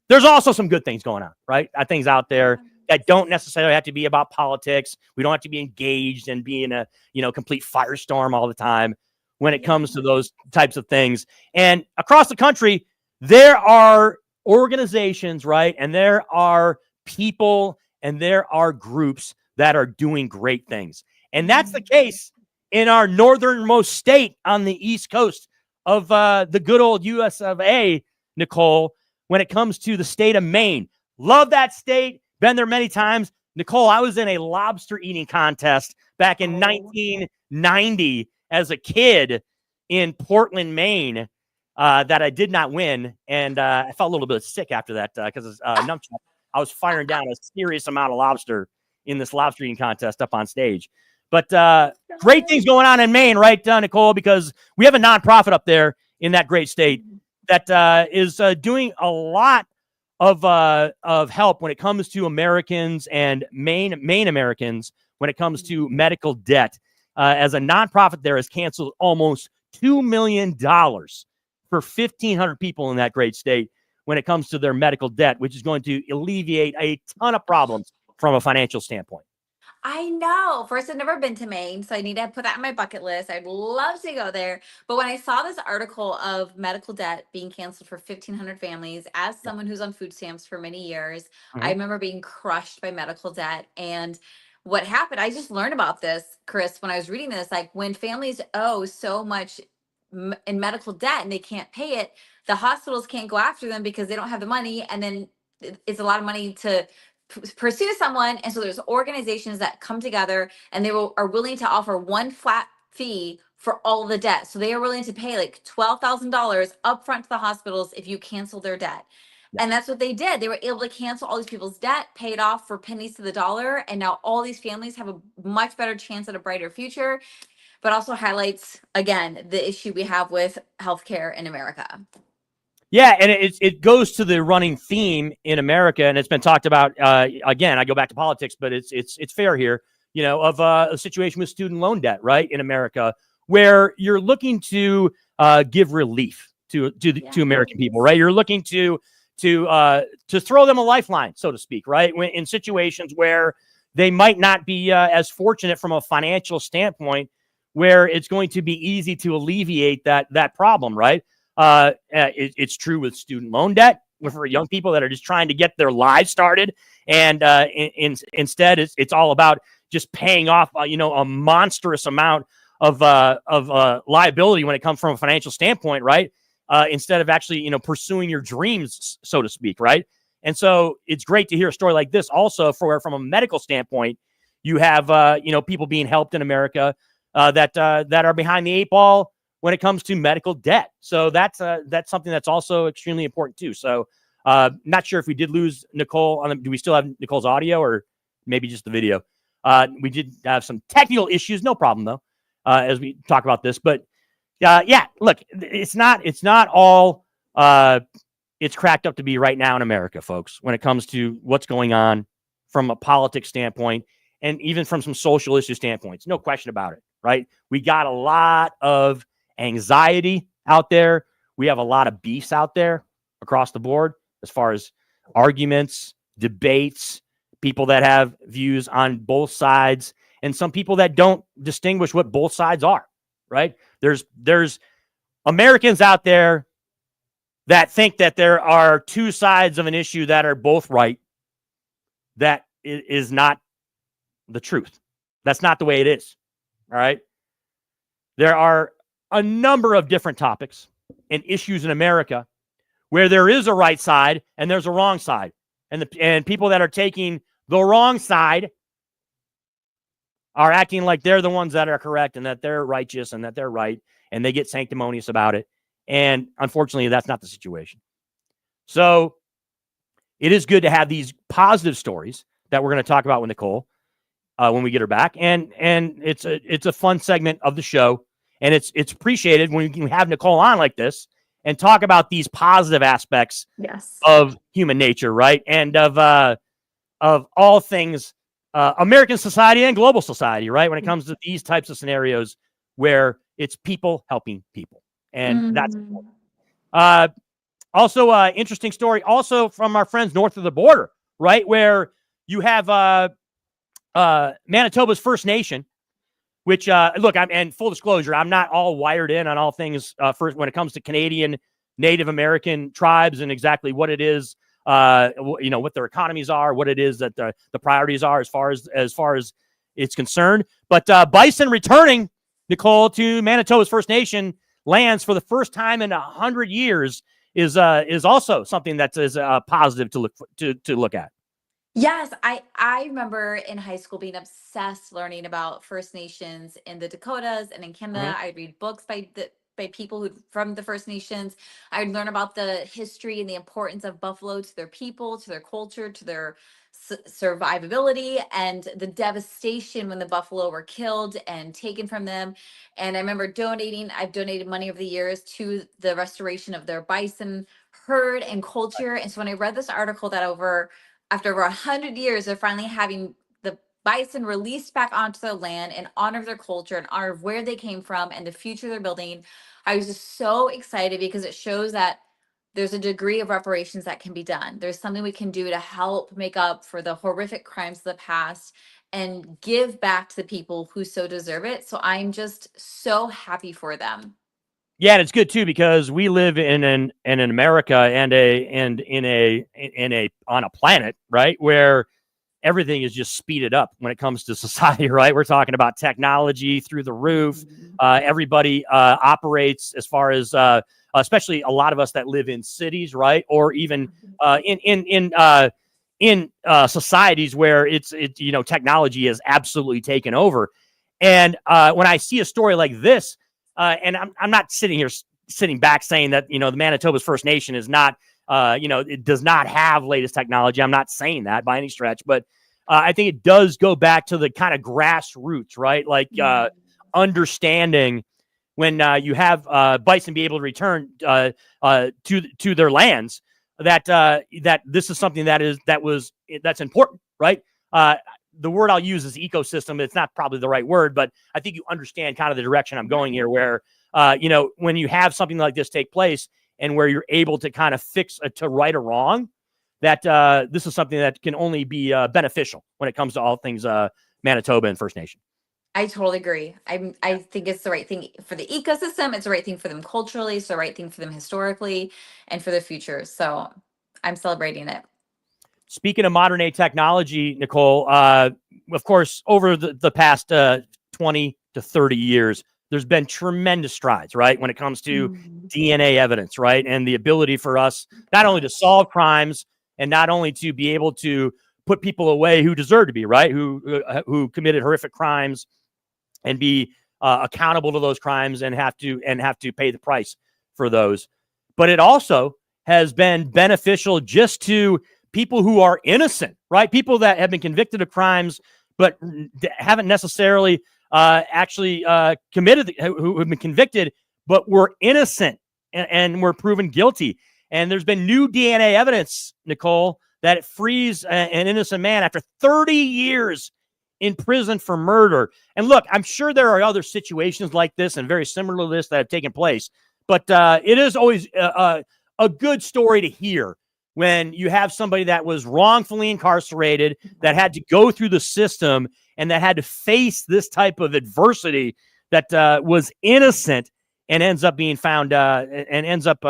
there's also some good things going on, right? Things out there that don't necessarily have to be about politics. We don't have to be engaged and be in a, complete firestorm all the time when it comes to those types of things. And across the country, there are organizations, right? And there are people and there are groups that are doing great things. And that's the case in our northernmost state on the East Coast of the good old US of A, Nicole, when it comes to the state of Maine. Love that state. Been there many times. Nicole, I was in a lobster eating contest back in 1990 as a kid in Portland, Maine, that I did not win. And I felt a little bit sick after that because I was firing down a serious amount of lobster in this lobster eating contest up on stage. But great things going on in Maine, right, Nicole? Because we have a nonprofit up there in that great state that is doing a lot of help when it comes to Americans and Maine Americans when it comes to medical debt. As a nonprofit there has canceled almost $2 million for 1,500 people in that great state when it comes to their medical debt, which is going to alleviate a ton of problems from a financial standpoint. I know. First, I've never been to Maine, so I need to put that on my bucket list. I'd love to go there. But when I saw this article of medical debt being canceled for 1,500 families, as someone who's on food stamps for many years, I remember being crushed by medical debt. And what happened, I just learned about this, Chris, when I was reading this, like when families owe so much in medical debt and they can't pay it, the hospitals can't go after them because they don't have the money. And then it's a lot of money to pursue someone. And so there's organizations that come together and they are willing to offer one flat fee for all the debt. So they are willing to pay like $12,000 upfront to the hospitals if you cancel their debt. And that's what they did. They were able to cancel all these people's debt, pay it off for pennies to the dollar. And now all these families have a much better chance at a brighter future, but also highlights, again, the issue we have with healthcare in America. Yeah, and it goes to the running theme in America, and it's been talked about, again, I go back to politics, but it's fair here, of a situation with student loan debt, right, in America, where you're looking to give relief to American people, right? You're looking to throw them a lifeline, so to speak, right? In situations where they might not be as fortunate from a financial standpoint, where it's going to be easy to alleviate that problem, right? It's true with student loan debt for young people that are just trying to get their lives started. And instead, it's all about just paying off, a monstrous amount of liability when it comes from a financial standpoint, right? Instead of actually, pursuing your dreams, so to speak, right? And so it's great to hear a story like this. Also, from a medical standpoint, you have, people being helped in America that are behind the eight ball when it comes to medical debt. So that's something that's also extremely important too. So not sure if we did lose Nicole. Do we still have Nicole's audio or maybe just the video? We did have some technical issues. No problem though, as we talk about this. But yeah, look, it's not all it's cracked up to be right now in America, folks, when it comes to what's going on from a politics standpoint and even from some social issue standpoints. No question about it, right? We got a lot of anxiety out there. We have a lot of beefs out there across the board as far as arguments, debates, people that have views on both sides, and some people that don't distinguish what both sides are, right? There's Americans out there that think that there are two sides of an issue that are both right. That is not the truth. That's not the way it is. All right. There are a number of different topics and issues in America where there is a right side and there's a wrong side. And people that are taking the wrong side are acting like they're the ones that are correct and that they're righteous and that they're right, and they get sanctimonious about it. And unfortunately, that's not the situation. So it is good to have these positive stories that we're going to talk about with Nicole when we get her back. And it's a fun segment of the show. And it's appreciated when you can have Nicole on like this and talk about these positive aspects of human nature, right? And of all things American society and global society, right? When it comes to these types of scenarios where it's people helping people. And that's Mm. also interesting story also from our friends north of the border, right? Where you have Manitoba's First Nation, which look, and full disclosure, I'm not all wired in on all things first when it comes to Canadian Native American tribes and exactly what it is, what their economies are, what it is that the priorities are as far as it's concerned. But bison returning, Nicole, to Manitoba's First Nation lands for the first time in 100 years is also something that is positive to look at. Yes, I remember in high school being obsessed learning about First Nations in the Dakotas and in Canada. I'd read books by people who from the First Nations. I'd learn about the history and the importance of buffalo to their people, to their culture, to their survivability, and the devastation when the buffalo were killed and taken from them. And I remember I've donated money over the years to the restoration of their bison herd and culture. And so when I read this article that after over 100 years, they're finally having the bison released back onto their land in honor of their culture, in honor of where they came from and the future they're building. I was just so excited because it shows that there's a degree of reparations that can be done. There's something we can do to help make up for the horrific crimes of the past and give back to the people who so deserve it. So I'm just so happy for them. Yeah, and it's good too because we live in America and on a planet, right, where everything is just speeded up when it comes to society, right? We're talking about technology through the roof. Everybody operates as far as, especially a lot of us that live in cities, right, or even in societies where it's technology has absolutely taken over. And when I see a story like this. And I'm not sitting back saying that, the Manitoba's First Nation is not, it does not have latest technology. I'm not saying that by any stretch, but I think it does go back to the kind of grassroots, right? Like understanding when you have bison be able to return to their lands, that this is something that's important, right? The word I'll use is ecosystem. It's not probably the right word, but I think you understand kind of the direction I'm going here where, when you have something like this take place and where you're able to kind of fix to right or wrong, that this is something that can only be beneficial when it comes to all things Manitoba and First Nation. I totally agree. I think it's the right thing for the ecosystem. It's the right thing for them culturally. It's the right thing for them historically and for the future. So I'm celebrating it. Speaking of modern day technology, Nicole, of course, over the past 20 to 30 years, there's been tremendous strides, right, when it comes to DNA evidence, right, and the ability for us not only to solve crimes and not only to be able to put people away who deserve to be, right, who committed horrific crimes and be accountable to those crimes and have to pay the price for those. But it also has been beneficial just to people who are innocent, right? People that have been convicted of crimes, but haven't necessarily actually committed, who have been convicted, but were innocent and were proven guilty. And there's been new DNA evidence, Nicole, that it frees an innocent man after 30 years in prison for murder. And look, I'm sure there are other situations like this and very similar to this that have taken place, but it is always a good story to hear when you have somebody that was wrongfully incarcerated, that had to go through the system and that had to face this type of adversity, that was innocent and ends up being found and ends up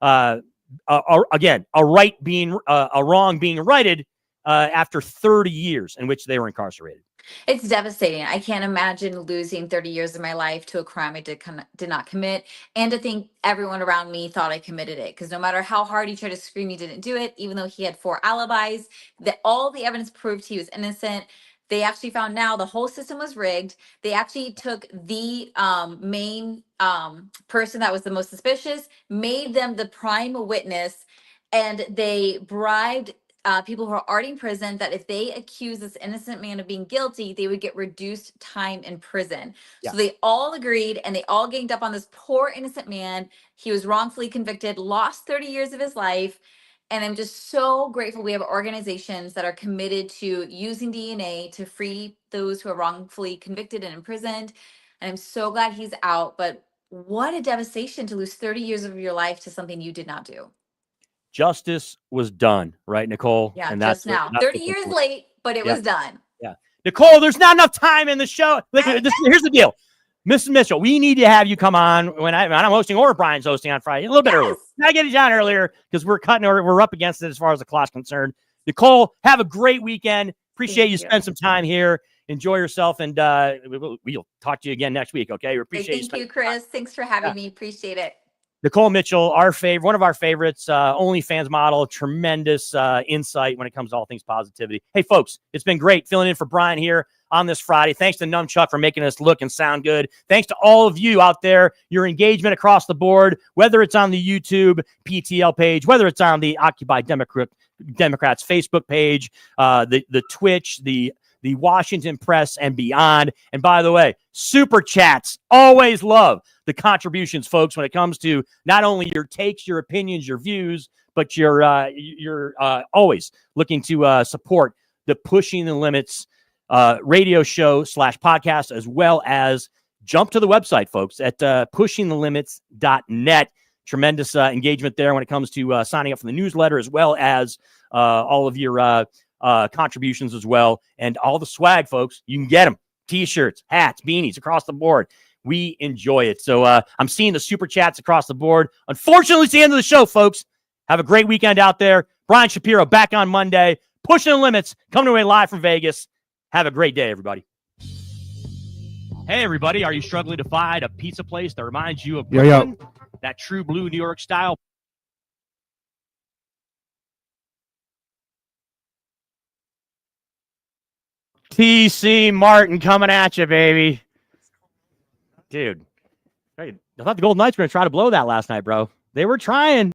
again, a wrong being righted after 30 years in which they were incarcerated. It's devastating. I can't imagine losing 30 years of my life to a crime I did not commit, and to think everyone around me thought I committed it. Because no matter how hard he tried to scream he didn't do it, even though he had 4 alibis, that all the evidence proved he was innocent. They actually found now the whole system was rigged. They actually took the main person that was the most suspicious, made them the prime witness, and they bribed people who are already in prison that if they accuse this innocent man of being guilty, they would get reduced time in prison. Yeah. So they all agreed and they all ganged up on this poor innocent man. He was wrongfully convicted, lost 30 years of his life. And I'm just so grateful we have organizations that are committed to using DNA to free those who are wrongfully convicted and imprisoned. And I'm so glad he's out. But what a devastation to lose 30 years of your life to something you did not do. Justice was done, right, Nicole? Yeah, And just that's now. that's 30 years late, but it was done. Yeah. Nicole, there's not enough time in the show. Here's the deal. Mrs. Mitchell, we need to have you come on when I'm hosting or Brian's hosting on Friday, a little bit earlier. I get it on earlier because we're up against it as far as the clock's concerned. Nicole, have a great weekend. Appreciate you spending some time here. Enjoy yourself, and we'll talk to you again next week, okay? We appreciate Thank you, Chris. Thanks for having me. Appreciate it. Nicole Mitchell, one of our favorites, OnlyFans model, tremendous insight when it comes to all things positivity. Hey, folks, it's been great filling in for Brian here on this Friday. Thanks to Numchuck for making us look and sound good. Thanks to all of you out there, your engagement across the board, whether it's on the YouTube PTL page, whether it's on the Occupy Democrats Facebook page, the Twitch, the Washington Press, and beyond. And by the way, super chats, always love the contributions, folks, when it comes to not only your takes, your opinions, your views, but you're always looking to support the Pushing the Limits radio show / podcast, as well as jump to the website, folks, at pushingthelimits.net. Tremendous engagement there when it comes to signing up for the newsletter, as well as all of your contributions as well. And all the swag, folks, you can get them. T-shirts, hats, beanies across the board. We enjoy it. So I'm seeing the super chats across the board. Unfortunately, it's the end of the show, folks. Have a great weekend out there. Brian Shapiro back on Monday. Pushing the Limits, coming away live from Vegas. Have a great day, everybody. Hey, everybody. Are you struggling to find a pizza place that reminds you of Brooklyn? That true blue New York style? TC Martin coming at you, baby. Dude, I thought the Golden Knights were going to try to blow that last night, bro. They were trying.